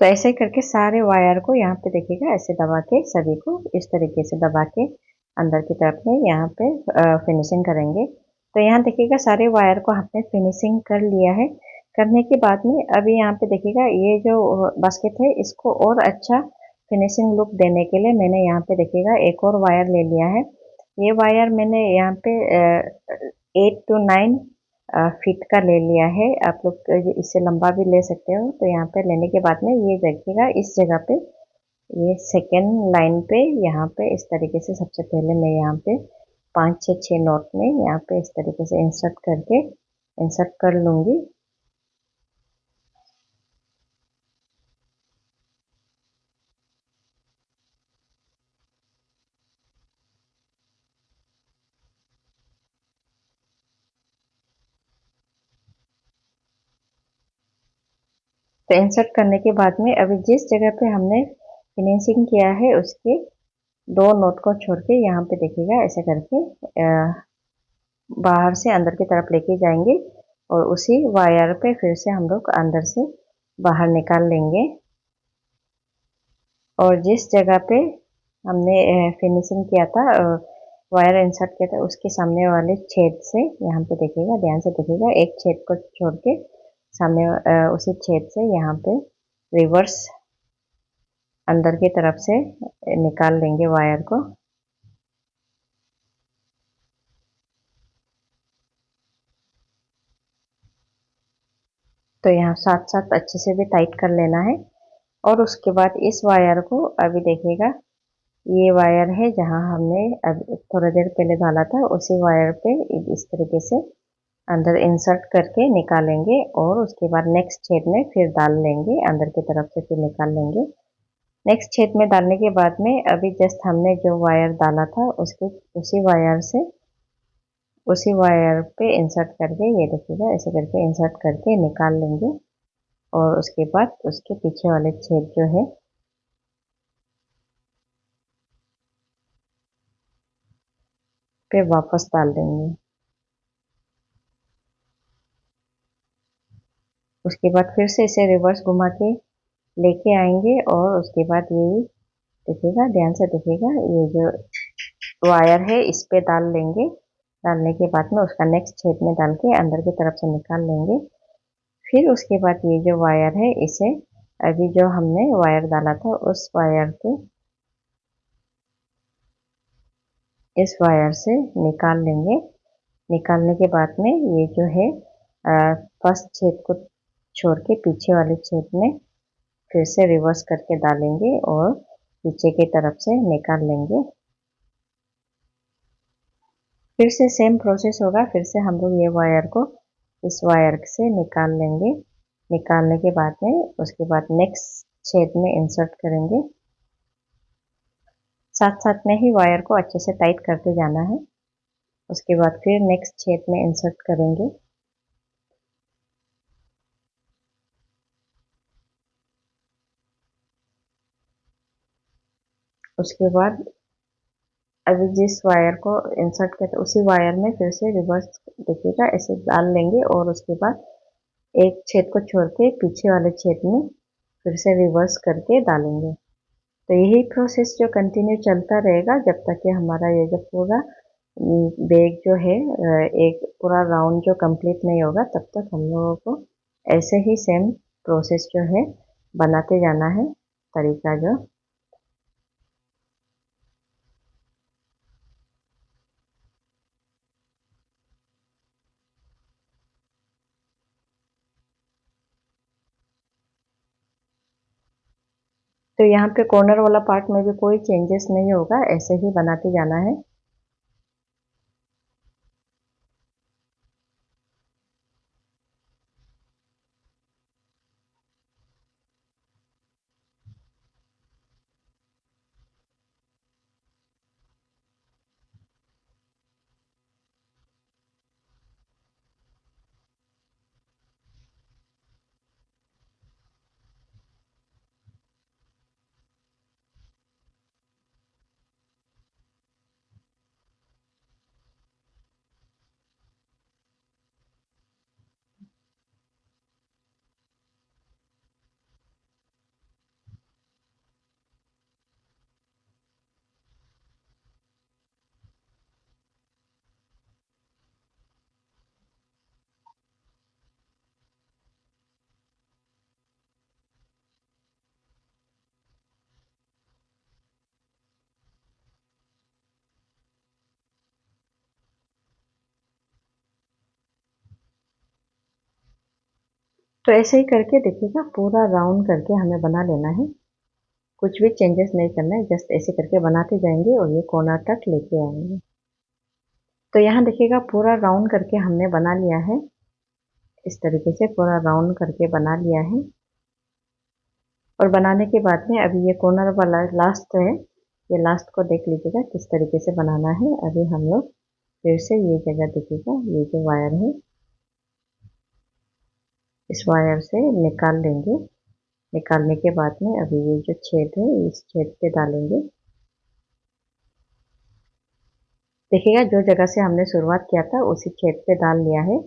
तो ऐसे करके सारे वायर को यहाँ पे देखिएगा ऐसे दबा के सभी को इस तरीके से दबा के अंदर की तरफ में यहाँ पे फिनिशिंग करेंगे। तो यहाँ देखिएगा सारे वायर को हमने फिनिशिंग कर लिया है। करने के बाद में अभी यहाँ पे देखिएगा ये जो बास्केट है इसको और अच्छा फिनिशिंग लुक देने के लिए मैंने यहाँ पे देखिएगा एक और वायर ले लिया है। ये वायर मैंने यहाँ पे 8 to 9 फीट का ले लिया है। आप लोग इससे लंबा भी ले सकते हो। तो यहाँ पे लेने के बाद में ये देखिएगा इस जगह पे ये सेकेंड लाइन पे यहाँ पे इस तरीके से सबसे पहले मैं यहाँ पे 5 से 6 नोट में यहाँ पे इस तरीके से इंसर्ट करके इंसर्ट कर लूँगी। तो इंसर्ट करने के बाद में अभी जिस जगह पे हमने फिनिशिंग किया है उसके 2 नोट को छोड़ के यहाँ पे देखिएगा ऐसे करके बाहर से अंदर की तरफ लेके जाएंगे और उसी वायर पे फिर से हम लोग अंदर से बाहर निकाल लेंगे। और जिस जगह पे हमने फिनिशिंग किया था वायर इंसर्ट किया था उसके सामने वाले छेद से यहाँ पे देखिएगा, ध्यान से देखिएगा, एक छेद को छोड़ के सामने उसी छेद से यहाँ पे रिवर्स अंदर की तरफ से निकाल लेंगे वायर को। तो यहाँ साथ साथ अच्छे से भी टाइट कर लेना है। और उसके बाद इस वायर को अभी देखिएगा, ये वायर है जहाँ हमने अभी थोड़ा देर पहले डाला था, उसी वायर पे इस तरीके से अंदर इंसर्ट करके निकालेंगे और उसके बाद नेक्स्ट छेद में फिर डाल लेंगे, अंदर की तरफ से फिर निकाल लेंगे। नेक्स्ट छेद में डालने के बाद में अभी जस्ट हमने जो वायर डाला था उसके उसी वायर पे इंसर्ट करके, ये देखिएगा ऐसे करके इंसर्ट करके निकाल लेंगे। और उसके बाद उसके पीछे वाले छेद जो है पे वापस डाल देंगे। उसके बाद फिर से इसे रिवर्स घुमा के लेके आएंगे और उसके बाद ये देखिएगा, ध्यान से देखिएगा, ये जो वायर है इस पे डाल लेंगे। डालने के बाद में उसका नेक्स्ट छेद में डाल के अंदर की तरफ से निकाल लेंगे। फिर उसके बाद ये जो वायर है इसे अभी जो हमने वायर डाला था उस वायर के इस वायर से निकाल लेंगे। निकालने के बाद में ये जो है फर्स्ट छेद को छोड़ के पीछे वाले छेद में फिर से रिवर्स करके डालेंगे और पीछे की तरफ से निकाल लेंगे। फिर से सेम प्रोसेस होगा, फिर से हम लोग ये वायर को इस वायर से निकाल लेंगे। निकालने के बाद में उसके बाद नेक्स्ट छेद में इंसर्ट करेंगे। साथ साथ में ही वायर को अच्छे से टाइट करते जाना है। उसके बाद फिर नेक्स्ट छेद में इंसर्ट करेंगे। उसके बाद अभी जिस वायर को इंसर्ट करते उसी वायर में फिर से रिवर्स देखिएगा ऐसे डाल लेंगे और उसके बाद एक छेद को छोड़ के पीछे वाले छेद में फिर से रिवर्स करके डालेंगे। तो यही प्रोसेस जो कंटिन्यू चलता रहेगा जब तक कि हमारा ये जो पूरा बैग जो है एक पूरा राउंड जो कंप्लीट नहीं होगा, तब तक हम लोगों को ऐसे ही सेम प्रोसेस जो है बनाते जाना है, तरीका जो। तो यहाँ पे कॉर्नर वाला पार्ट में भी कोई चेंजेस नहीं होगा, ऐसे ही बनाते जाना है। तो ऐसे ही करके देखिएगा, पूरा राउंड करके हमें बना लेना है। कुछ भी चेंजेस नहीं करना है, जस्ट ऐसे करके बनाते जाएंगे और ये कॉर्नर तक लेके आएंगे। तो यहाँ देखिएगा पूरा राउंड करके हमने बना लिया है, इस तरीके से पूरा राउंड करके बना लिया है। और बनाने के बाद में अभी ये कॉर्नर वाला लास्ट है, ये लास्ट को देख लीजिएगा किस तरीके से बनाना है। अभी हम लोग फिर से ये जगह देखिएगा, ये जो वायर है इस वायर से निकाल लेंगे। निकालने के बाद में अभी ये जो छेद है इस छेद पे डालेंगे। देखिएगा जो जगह से हमने शुरुआत किया था उसी छेद पे डाल लिया है।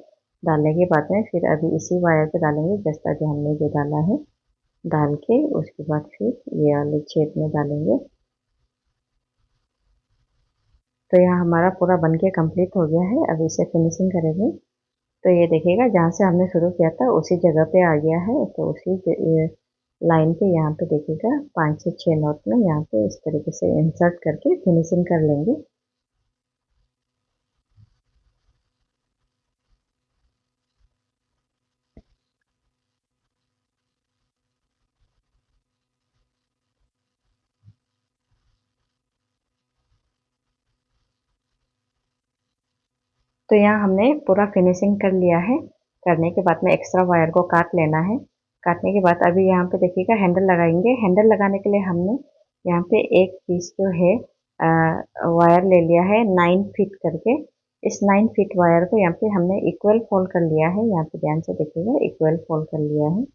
डालने के बाद में फिर अभी इसी वायर पे डालेंगे, जैसा अभी हमने जो डाला है डाल के उसके बाद फिर ये वाले छेद में डालेंगे। तो यहाँ हमारा पूरा बन के कम्प्लीट हो गया है। अभी इसे फिनिशिंग करेंगे। तो ये देखिएगा जहाँ से हमने शुरू किया था उसी जगह पे आ गया है। तो लाइन पे यहाँ पे देखिएगा 5 से 6 नॉट में यहाँ पे इस तरीके से इंसर्ट करके फिनिशिंग कर लेंगे। तो यहाँ हमने पूरा फिनिशिंग कर लिया है। करने के बाद में एक्स्ट्रा वायर को काट लेना है। काटने के बाद अभी यहाँ पे देखिएगा हैंडल लगाएंगे। हैंडल लगाने के लिए हमने यहाँ पे एक पीस जो है वायर ले लिया है 9 फीट करके। इस 9 फीट वायर को यहाँ पे हमने इक्वल फोल्ड कर लिया है। यहाँ पे ध्यान से देखिएगा, इक्वल फोल्ड कर लिया है।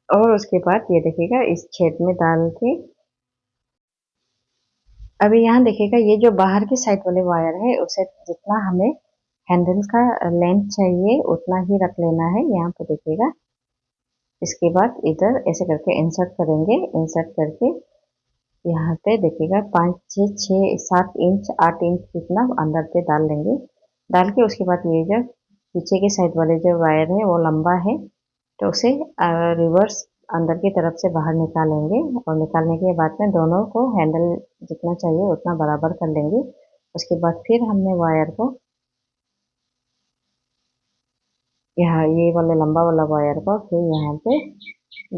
और उसके बाद ये देखिएगा इस छेद में डाल के अभी यहाँ देखिएगा ये जो बाहर की साइड वाले वायर है उसे जितना हमें हैंडल का लेंथ चाहिए उतना ही रख लेना है। यहाँ पे देखिएगा, इसके बाद इधर ऐसे करके इंसर्ट करेंगे। इंसर्ट करके यहाँ पे देखिएगा 5 6 6 7 इंच 8 इंच जितना अंदर पे डाल लेंगे। डाल के उसके बाद ये जो पीछे के साइड वाले जो वायर है वो लंबा है तो उसे रिवर्स अंदर की तरफ से बाहर निकालेंगे। और निकालने के बाद में दोनों को हैंडल जितना चाहिए उतना बराबर कर लेंगे। उसके बाद फिर हमने वायर को यहाँ ये वाले लंबा वाला वायर को फिर यहाँ पे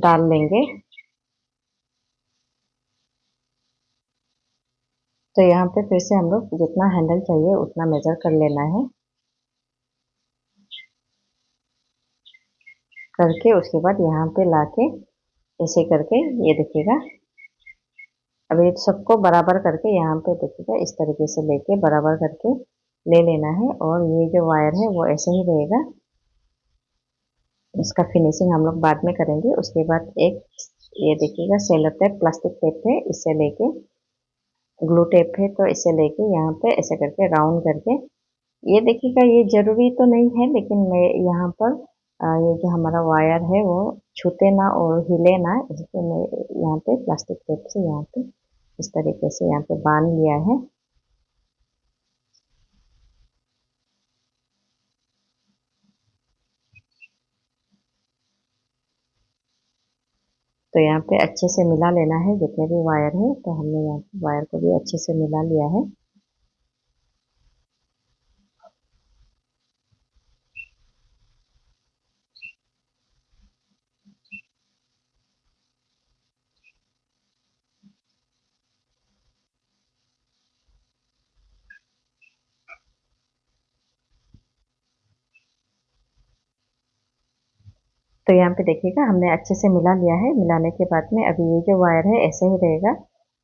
डाल लेंगे। तो यहाँ पे फिर से हम लोग जितना हैंडल चाहिए उतना मेजर कर लेना है। करके उसके बाद यहाँ पे लाके ऐसे करके ये देखिएगा, अभी सबको बराबर करके यहाँ पे देखिएगा इस तरीके से लेके बराबर करके ले लेना है। और ये जो वायर है वो ऐसे ही रहेगा। इसका फिनिशिंग हम लोग बाद में करेंगे। उसके बाद एक ये देखिएगा सेलो टेप, प्लास्टिक टेप है, इससे लेके ग्लू टेप है तो इसे लेके यहाँ पे ऐसे करके राउंड करके ये देखिएगा, ये जरूरी तो नहीं है लेकिन मैं यहाँ पर ये जो हमारा वायर है वो छूटे ना और हिले ना, इसलिए मैं यहाँ पे प्लास्टिक टेप से यहाँ पे इस तरीके से यहाँ पे बांध लिया है। तो यहाँ पे अच्छे से मिला लेना है जितने भी वायर है। तो हमने यहाँ पे वायर को भी अच्छे से मिला लिया है। तो यहाँ पे देखिएगा हमने अच्छे से मिला लिया है। मिलाने के बाद में अभी ये जो वायर है ऐसे ही रहेगा।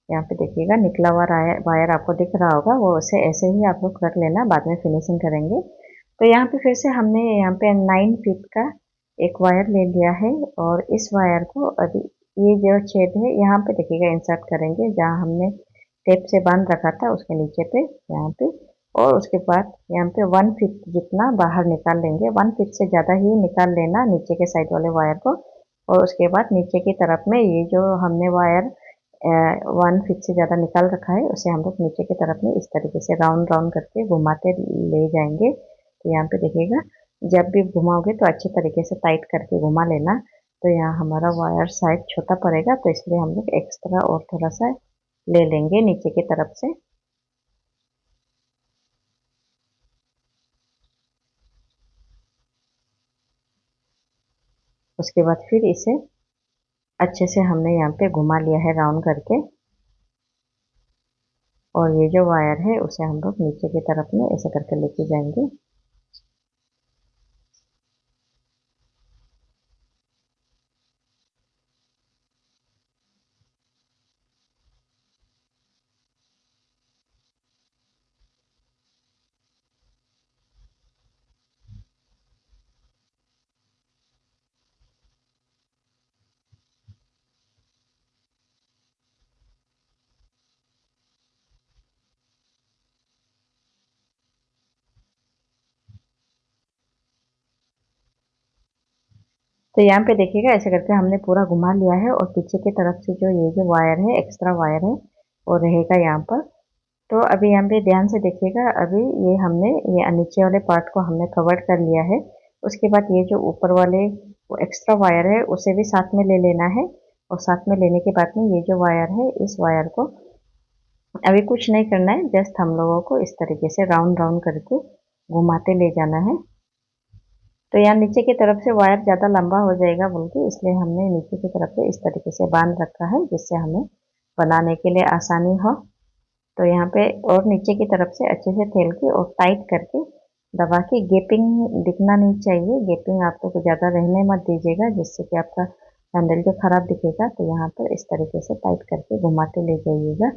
यहाँ पे देखिएगा निकला हुआ वायर आपको दिख रहा होगा, वो उसे ऐसे ही आप लोग रख लेना, बाद में फिनिशिंग करेंगे। तो यहाँ पे फिर से हमने यहाँ पे 9 फीट का एक वायर ले लिया है। और इस वायर को अभी ये जो छेद है यहाँ पे देखिएगा इंसर्ट करेंगे, जहाँ हमने टेप से बांध रखा था उसके नीचे पे यहाँ पे। और उसके बाद यहाँ पे 1 फीट जितना बाहर निकाल लेंगे। 1 फीट से ज़्यादा ही निकाल लेना नीचे के साइड वाले वायर को। और उसके बाद नीचे की तरफ में ये जो हमने वायर 1 फीट से ज़्यादा निकाल रखा है उसे हम लोग नीचे की तरफ में इस तरीके से राउंड राउंड करके घुमाते ले जाएंगे। तो यहाँ पे देखिएगा, जब भी घुमाओगे तो अच्छे तरीके से टाइट करके घुमा लेना। तो यहाँ हमारा वायर साइज छोटा पड़ेगा तो इसलिए हम लोग एक्स्ट्रा और थोड़ा सा ले लेंगे नीचे की तरफ से। उसके बाद फिर इसे अच्छे से हमने यहाँ पे घुमा लिया है राउंड करके। और ये जो वायर है उसे हम लोग नीचे की तरफ में ऐसे करके लेके जाएंगे। तो यहाँ पे देखिएगा ऐसे करके हमने पूरा घुमा लिया है। और पीछे की तरफ से जो ये जो वायर है, एक्स्ट्रा वायर है, वो रहेगा यहाँ पर। तो अभी यहाँ पे ध्यान से देखिएगा, अभी ये हमने ये नीचे वाले पार्ट को हमने कवर कर लिया है। उसके बाद ये जो ऊपर वाले वो एक्स्ट्रा वायर है उसे भी साथ में ले लेना है। और साथ में लेने के बाद में ये जो वायर है इस वायर को अभी कुछ नहीं करना है, जस्ट हम लोगों को इस तरीके से राउंड राउंड करके घुमाते ले जाना है। तो यहाँ नीचे की तरफ से वायर ज़्यादा लंबा हो जाएगा बोल के इसलिए हमने नीचे की तरफ से इस तरीके से बांध रखा है, जिससे हमें बनाने के लिए आसानी हो। तो यहाँ पे और नीचे की तरफ से अच्छे से फैल के और टाइट करके दबा के, गैपिंग दिखना नहीं चाहिए, गैपिंग आप लोग ज़्यादा रहने मत दीजिएगा जिससे कि आपका हैंडल जो खराब दिखेगा। तो यहाँ पर इस तरीके से टाइट करके घुमाते ले जाइएगा।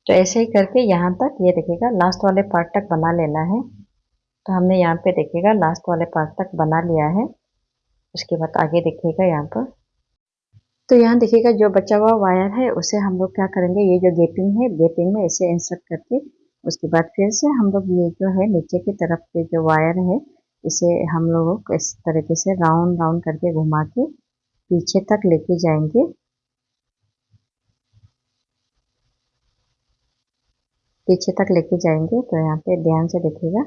तो ऐसे ही करके यहाँ तक ये देखिएगा लास्ट वाले पार्ट तक बना लेना है। तो हमने यहाँ पे देखिएगा लास्ट वाले पार्ट तक बना लिया है। उसके बाद आगे देखिएगा यहाँ पर, तो यहाँ देखिएगा जो बचा हुआ वायर है उसे हम लोग क्या करेंगे, ये जो गैपिंग है गैपिंग में इसे इंसर्ट करके उसके बाद फिर से हम लोग ये जो है नीचे की तरफ के जो वायर है इसे हम लोग इस तरीके से राउंड राउंड करके घुमा के पीछे तक लेके जाएंगे। पीछे तक लेके जाएंगे। तो यहाँ पे ध्यान से देखिएगा।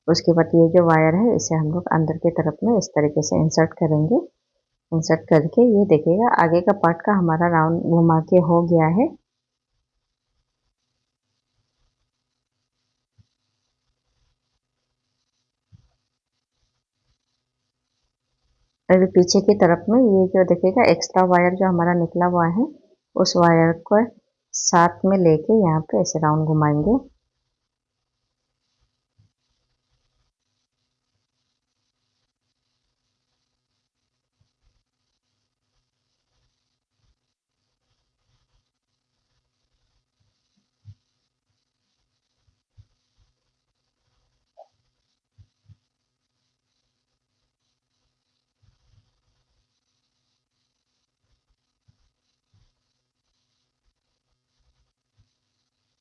उसके बाद ये जो वायर है इसे हम लोग अंदर की तरफ में इस तरीके से इंसर्ट करेंगे। इंसर्ट करके ये देखिएगा आगे का पार्ट का हमारा राउंड घुमा के हो गया है। अभी पीछे की तरफ में ये जो देखिएगा एक्स्ट्रा वायर जो हमारा निकला हुआ है उस वायर को साथ में लेके यहाँ पे ऐसे राउंड घुमाएंगे।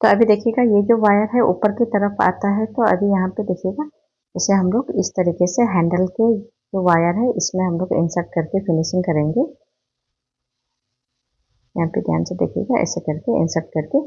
तो अभी देखिएगा ये जो वायर है ऊपर की तरफ आता है। तो अभी यहाँ पे देखिएगा इसे हम लोग इस तरीके से हैंडल के जो वायर है इसमें हम लोग इंसर्ट करके फिनिशिंग करेंगे। यहाँ पे ध्यान से देखिएगा ऐसे करके इंसर्ट करके।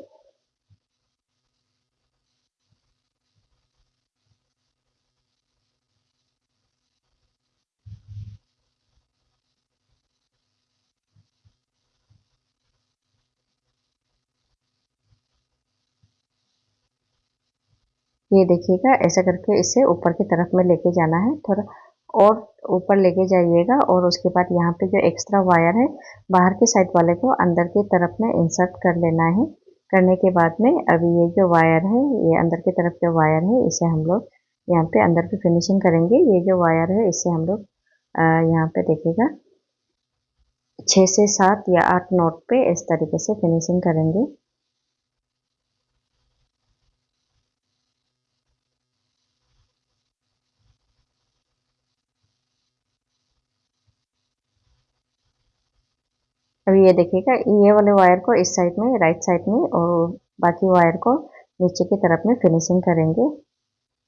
ये देखिएगा ऐसा करके इसे ऊपर की तरफ में लेके जाना है, थोड़ा और ऊपर लेके जाइएगा। और उसके बाद यहाँ पे जो एक्स्ट्रा वायर है बाहर की साइड वाले को अंदर की तरफ में इंसर्ट कर लेना है। करने के बाद में अभी ये जो वायर है, ये अंदर की तरफ जो वायर है इसे हम लोग यहाँ पे अंदर की फिनिशिंग करेंगे। ये जो वायर है इसे हम लोग यहाँ पे देखिएगा 6 से 7 या 8 नोट पे इस तरीके से फिनिशिंग करेंगे। अभी ये देखिएगा ये वाले वायर को इस साइड में राइट साइड में और बाकी वायर को नीचे की तरफ में फिनिशिंग करेंगे।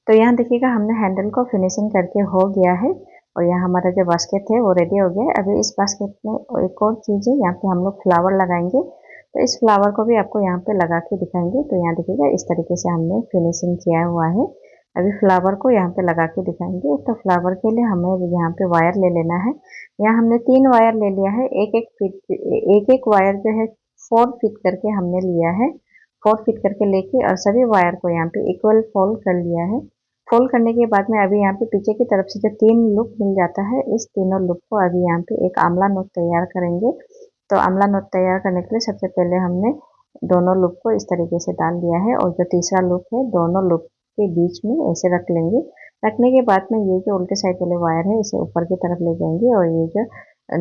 तो यहाँ देखिएगा हमने हैंडल को फिनिशिंग करके हो गया है और यहाँ हमारा जो बास्केट है वो रेडी हो गया है। अभी इस बास्केट में एक और चीज़ है, यहाँ पे हम लोग फ्लावर लगाएंगे। तो इस फ्लावर को भी आपको यहाँ पे लगा के दिखाएंगे। तो यहाँ देखिएगा इस तरीके से हमने फिनिशिंग किया हुआ है। अभी फ्लावर को यहाँ पे लगा के दिखाएंगे। तो फ्लावर के लिए हमें यहाँ पे वायर ले लेना है। यहाँ हमने 3 वायर ले लिया है, एक एक वायर जो है 4 फीट करके हमने लिया है। 4 फीट करके लेके और सभी वायर को यहाँ पे इक्वल फोल्ड कर लिया है। फोल्ड करने के बाद में अभी यहाँ पे पीछे की तरफ से जो 3 लूप मिल जाता है, इस तीनों लूप को अभी यहाँ पे एक आंवला नोट तैयार करेंगे। तो आंवला नोट तैयार करने के लिए सबसे पहले हमने दोनों लूप को इस तरीके से डाल दिया है और जो तीसरा लूप है दोनों लूप के बीच में ऐसे रख लेंगे। रखने के बाद में ये जो उल्टे साइड वाले वायर है इसे ऊपर की तरफ ले जाएंगे और ये जो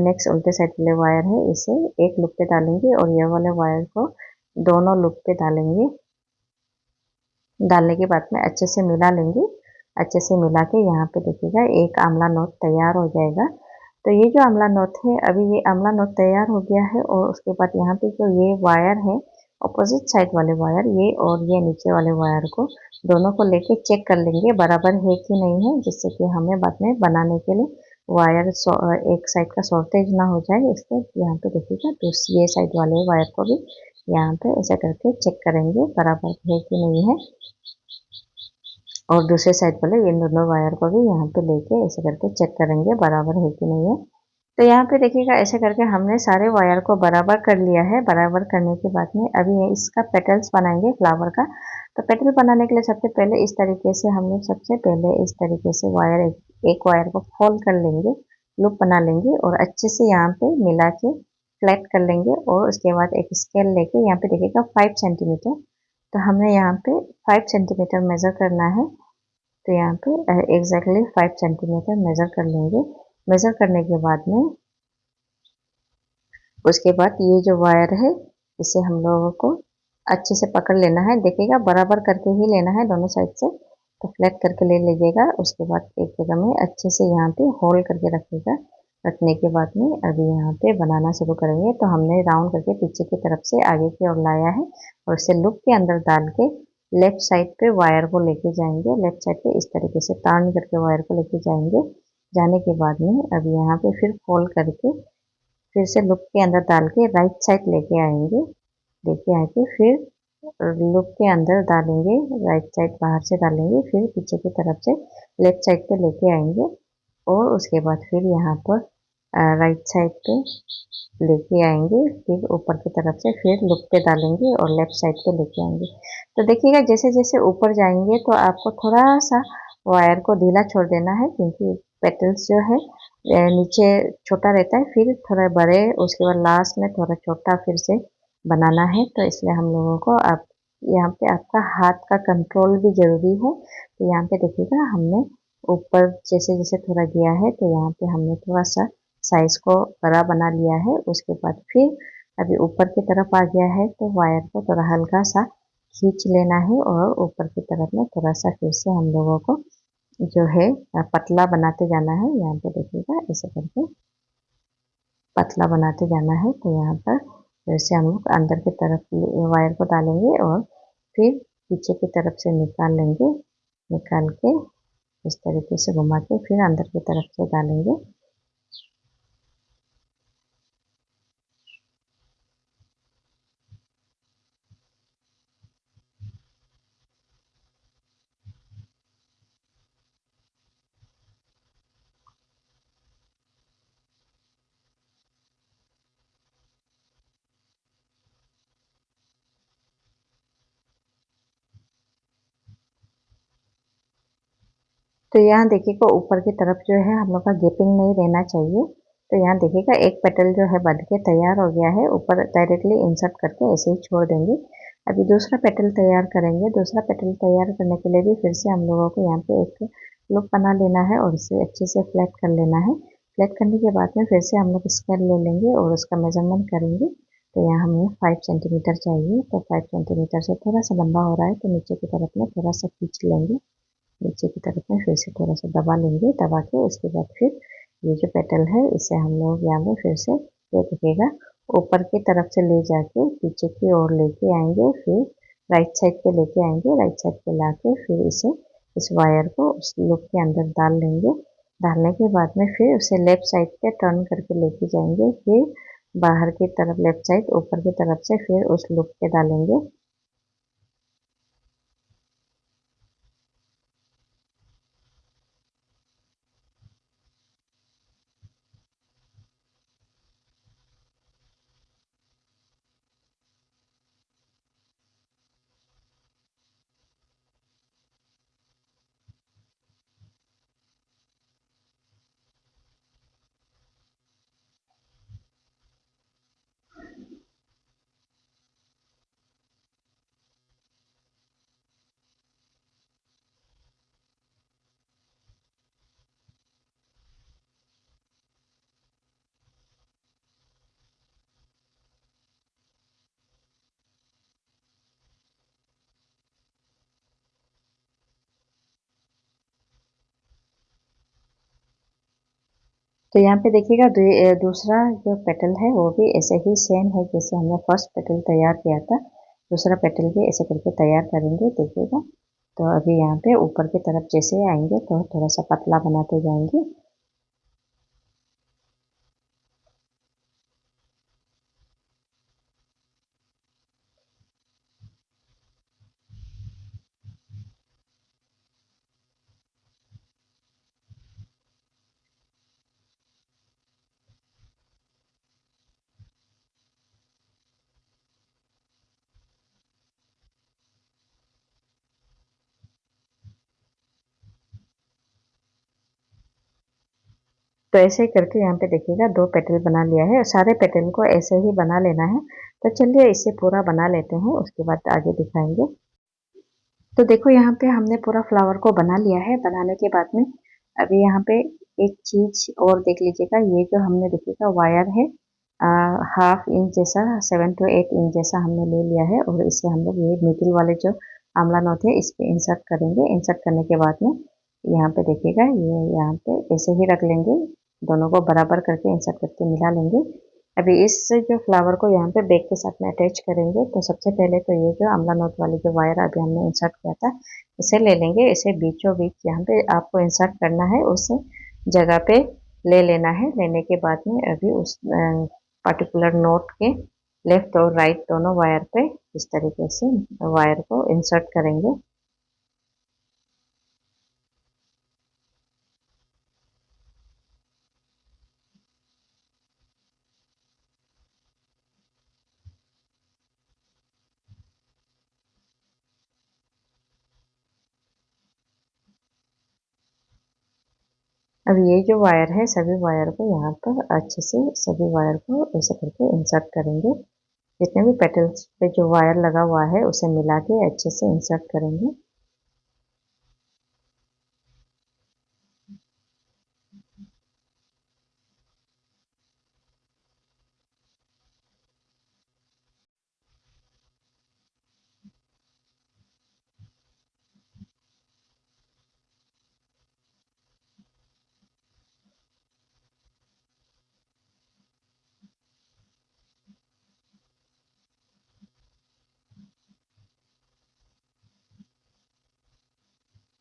नेक्स्ट उल्टे साइड वाले वायर है इसे एक लूप पे डालेंगे और ये वाले वायर को दोनों लूप पे डालेंगे। डालने के बाद में अच्छे से मिला लेंगे। अच्छे से मिला के यहाँ पे देखिएगा एक आंवला नोट तैयार हो जाएगा। तो ये जो आंवला नोट है, अभी ये आंवला नोट तैयार हो गया है और उसके बाद यहाँ पे जो ये वायर है, अपोजिट साइड वाले वायर, ये और ये नीचे वाले वायर को दोनों को लेके चेक कर लेंगे बराबर है कि नहीं है, जिससे कि हमें बाद में बनाने के लिए वायर एक साइड का शॉर्टेज ना हो जाए। इसको यहाँ पे देखिएगा दूसरी ये साइड वाले वायर को भी यहाँ पे ऐसा करके चेक करेंगे बराबर है कि नहीं है, और दूसरे साइड वाले इन दोनों वायर को भी यहाँ पे लेके ऐसे करके चेक करेंगे बराबर है कि नहीं है। तो यहाँ पे देखिएगा ऐसे करके हमने सारे वायर को बराबर कर लिया है। बराबर करने के बाद में अभी इसका पेटल्स बनाएंगे फ्लावर का। तो पेटल बनाने के लिए सबसे पहले इस तरीके से हम लोग सबसे पहले इस तरीके से वायर एक वायर को फोल्ड कर लेंगे, लूप बना लेंगे और अच्छे से यहाँ पे मिला के फ्लैट कर लेंगे और उसके बाद एक स्केल लेके यहाँ पे देखिएगा 5 सेंटीमीटर, तो हमें यहाँ पे 5 सेंटीमीटर मेज़र करना है। तो यहाँ पे एग्जैक्टली 5 सेंटीमीटर मेज़र कर लेंगे। मेज़र करने के बाद में उसके बाद ये जो वायर है इसे हम लोगों को अच्छे से पकड़ लेना है। देखिएगा बराबर करके ही लेना है दोनों साइड से, तो फ्लैट करके ले लीजिएगा। उसके बाद एक जगह में अच्छे से यहाँ पे होल्ड करके रखिएगा। रखने के बाद में अभी यहाँ पे बनाना शुरू करेंगे। तो हमने राउंड करके पीछे की तरफ से आगे की ओर लाया है और इसे लूप के अंदर डाल के लेफ्ट साइड पे वायर को लेके जाएंगे। लेफ्ट साइड पे इस तरीके से टर्न करके वायर को लेके जाएंगे। जाने के बाद में अभी यहाँ पे फिर फोल्ड करके फिर से लूप के अंदर डाल के राइट साइड लेके आएंगे। लेके आके फिर लूप के अंदर डालेंगे, राइट साइड बाहर से डालेंगे, फिर पीछे की तरफ से लेफ्ट साइड पे लेके आएंगे और उसके बाद फिर यहाँ पर राइट साइड पे लेके आएंगे, फिर ऊपर की तरफ से फिर लूप पे डालेंगे और लेफ्ट साइड पे लेके आएंगे। तो देखिएगा जैसे जैसे ऊपर जाएंगे तो आपको थोड़ा सा वायर को ढीला छोड़ देना है, क्योंकि पेटल्स जो है नीचे छोटा रहता है, फिर थोड़ा बड़े, उसके बाद लास्ट में थोड़ा छोटा फिर से बनाना है। तो इसलिए हम लोगों को आप यहाँ पे आपका हाथ का कंट्रोल भी जरूरी है। तो यहाँ पे देखिएगा हमने ऊपर जैसे जैसे थोड़ा गया है तो यहाँ पे हमने थोड़ा सा साइज को बड़ा बना लिया है। उसके बाद फिर अभी ऊपर की तरफ आ गया है तो वायर को थोड़ा हल्का सा खींच लेना है और ऊपर की तरफ में थोड़ा सा फिर से हम लोगों को जो है पतला बनाते जाना है। यहाँ पे देखिएगा ऐसे करके पतला बनाते जाना है। तो यहाँ पर फिर से हम लोग अंदर की तरफ वायर को डालेंगे और फिर पीछे की तरफ से निकाल लेंगे। निकाल के इस तरीके से घुमा के फिर अंदर की तरफ से डालेंगे। तो यहाँ देखिएगा ऊपर की तरफ जो है हम लोग का गैपिंग नहीं रहना चाहिए। तो यहाँ देखिएगा एक पेटल जो है बन के तैयार हो गया है, ऊपर डायरेक्टली इंसर्ट करके ऐसे ही छोड़ देंगे। अभी दूसरा पेटल तैयार करेंगे। दूसरा पेटल तैयार करने के लिए भी फिर से हम लोगों को यहाँ पे एक लूप बना लेना है और इसे अच्छे से फ्लैट कर लेना है। फ्लैट करने के बाद में फिर से हम लोग स्केल ले लेंगे और उसका मेजरमेंट करेंगे। तो यहाँ हमें 5 सेंटीमीटर चाहिए, तो 5 सेंटीमीटर से थोड़ा सा लंबा हो रहा है तो नीचे की तरफ में थोड़ा सा खींच लेंगे। नीचे की तरफ में फिर से थोड़ा सा दबा लेंगे। दबा के उसके बाद फिर ये जो पेटल है इसे हम लोग यहाँ पे फिर से ये दिखेगा ऊपर की तरफ से ले जाके पीछे की ओर लेके आएंगे, फिर राइट साइड पे लेके आएंगे। राइट साइड पे लाके फिर इसे इस वायर को उस लूप के अंदर डाल लेंगे। डालने के बाद में फिर उसे लेफ्ट साइड पे टर्न करके लेके जाएंगे, फिर बाहर की तरफ लेफ्ट साइड ऊपर की तरफ से फिर उस लूप पे डालेंगे। तो यहाँ पे देखिएगा दूसरा जो पेटल है वो भी ऐसे ही सेम है जैसे हमने फर्स्ट पेटल तैयार किया था। दूसरा पेटल भी ऐसे करके तैयार करेंगे, देखिएगा। तो अभी यहाँ पे ऊपर की तरफ जैसे आएंगे तो थोड़ा सा पतला बनाते जाएंगे। तो ऐसे ही करके यहाँ पे देखिएगा 2 पेटल बना लिया है और सारे पेटल को ऐसे ही बना लेना है। तो चलिए इसे पूरा बना लेते हैं, उसके बाद आगे दिखाएंगे। तो देखो यहाँ पे हमने पूरा फ्लावर को बना लिया है। बनाने के बाद में अभी यहाँ पे एक चीज और देख लीजिएगा, ये जो हमने देखिएगा वायर है, 1/2 इंच जैसा, 7 to 8 इंच जैसा हमने ले लिया है और इसे हम लोग ये मिडिल वाले जो आमला नोट है इस पे इंसर्ट करेंगे। इंसर्ट करने के बाद में यहाँ पे देखिएगा, ये यहाँ पे ऐसे ही रख लेंगे, दोनों को बराबर करके इंसर्ट करके मिला लेंगे। अभी इस जो फ्लावर को यहाँ पे बैग के साथ में अटैच करेंगे। तो सबसे पहले तो ये जो आमला नोट वाली जो वायर अभी हमने इंसर्ट किया था इसे ले लेंगे। इसे बीचों बीच यहाँ पे आपको इंसर्ट करना है, उस जगह पे ले लेना है। लेने के बाद में अभी उस पर्टिकुलर नोट के लेफ्ट और राइट दोनों वायर पे इस तरीके से वायर को इंसर्ट करेंगे। अब ये जो वायर है सभी वायर को यहाँ पर अच्छे से सभी वायर को ऐसे करके इंसर्ट करेंगे। जितने भी पेटल्स पे जो वायर लगा हुआ है उसे मिला के अच्छे से इंसर्ट करेंगे।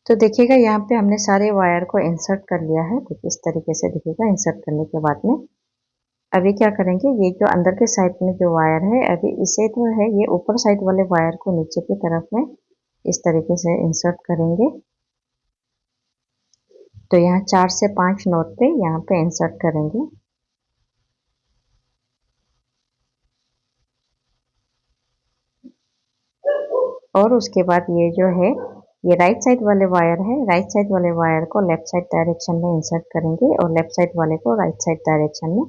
तो देखिएगा यहाँ पे हमने सारे वायर को इंसर्ट कर लिया है। देखिए इस तरीके से दिखेगा। इंसर्ट करने के बाद में अभी क्या करेंगे, ये जो अंदर के साइड में जो वायर है अभी इसे तो है ये ऊपर साइड वाले वायर को नीचे की तरफ में इस तरीके से इंसर्ट करेंगे। तो यहाँ 4 से 5 नोट पे यहाँ पे इंसर्ट करेंगे। और उसके बाद ये जो है ये राइट साइड वाले वायर है, राइट साइड वाले वायर को लेफ्ट साइड डायरेक्शन में इंसर्ट करेंगे और लेफ्ट साइड वाले को राइट साइड डायरेक्शन में।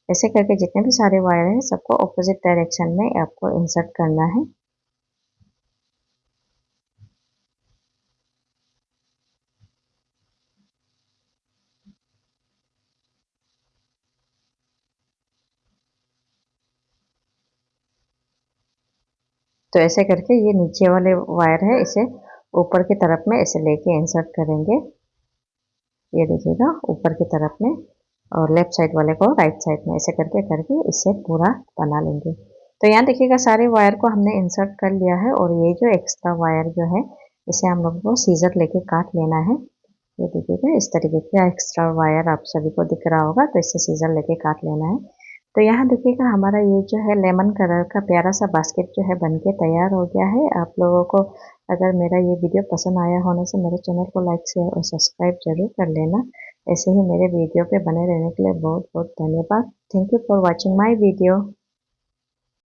ऐसे करके जितने भी सारे वायर हैं सबको ऑपोजिट डायरेक्शन में आपको इंसर्ट करना है। तो ऐसे करके ये नीचे वाले वायर है इसे ऊपर की तरफ में ऐसे लेके इंसर्ट करेंगे। ये देखिएगा ऊपर की तरफ में और लेफ्ट साइड वाले को राइट साइड में ऐसे करके करके इसे पूरा बना लेंगे। तो यहाँ देखिएगा सारे वायर को हमने इंसर्ट कर लिया है और ये जो एक्स्ट्रा वायर जो है इसे हम लोगों को सीजर लेके काट लेना है। ये देखिएगा इस तरीके का एक्स्ट्रा वायर आप सभी को दिख रहा होगा, तो इससे सीजर लेके काट लेना है। तो यहाँ देखिएगा हमारा ये जो है लेमन कलर का प्यारा सा बास्केट जो है बनके तैयार हो गया है। आप लोगों को अगर मेरा ये वीडियो पसंद आया होने से मेरे चैनल को लाइक शेयर और सब्सक्राइब जरूर कर लेना। ऐसे ही मेरे वीडियो पे बने रहने के लिए बहुत बहुत धन्यवाद। Thank you for watching my video.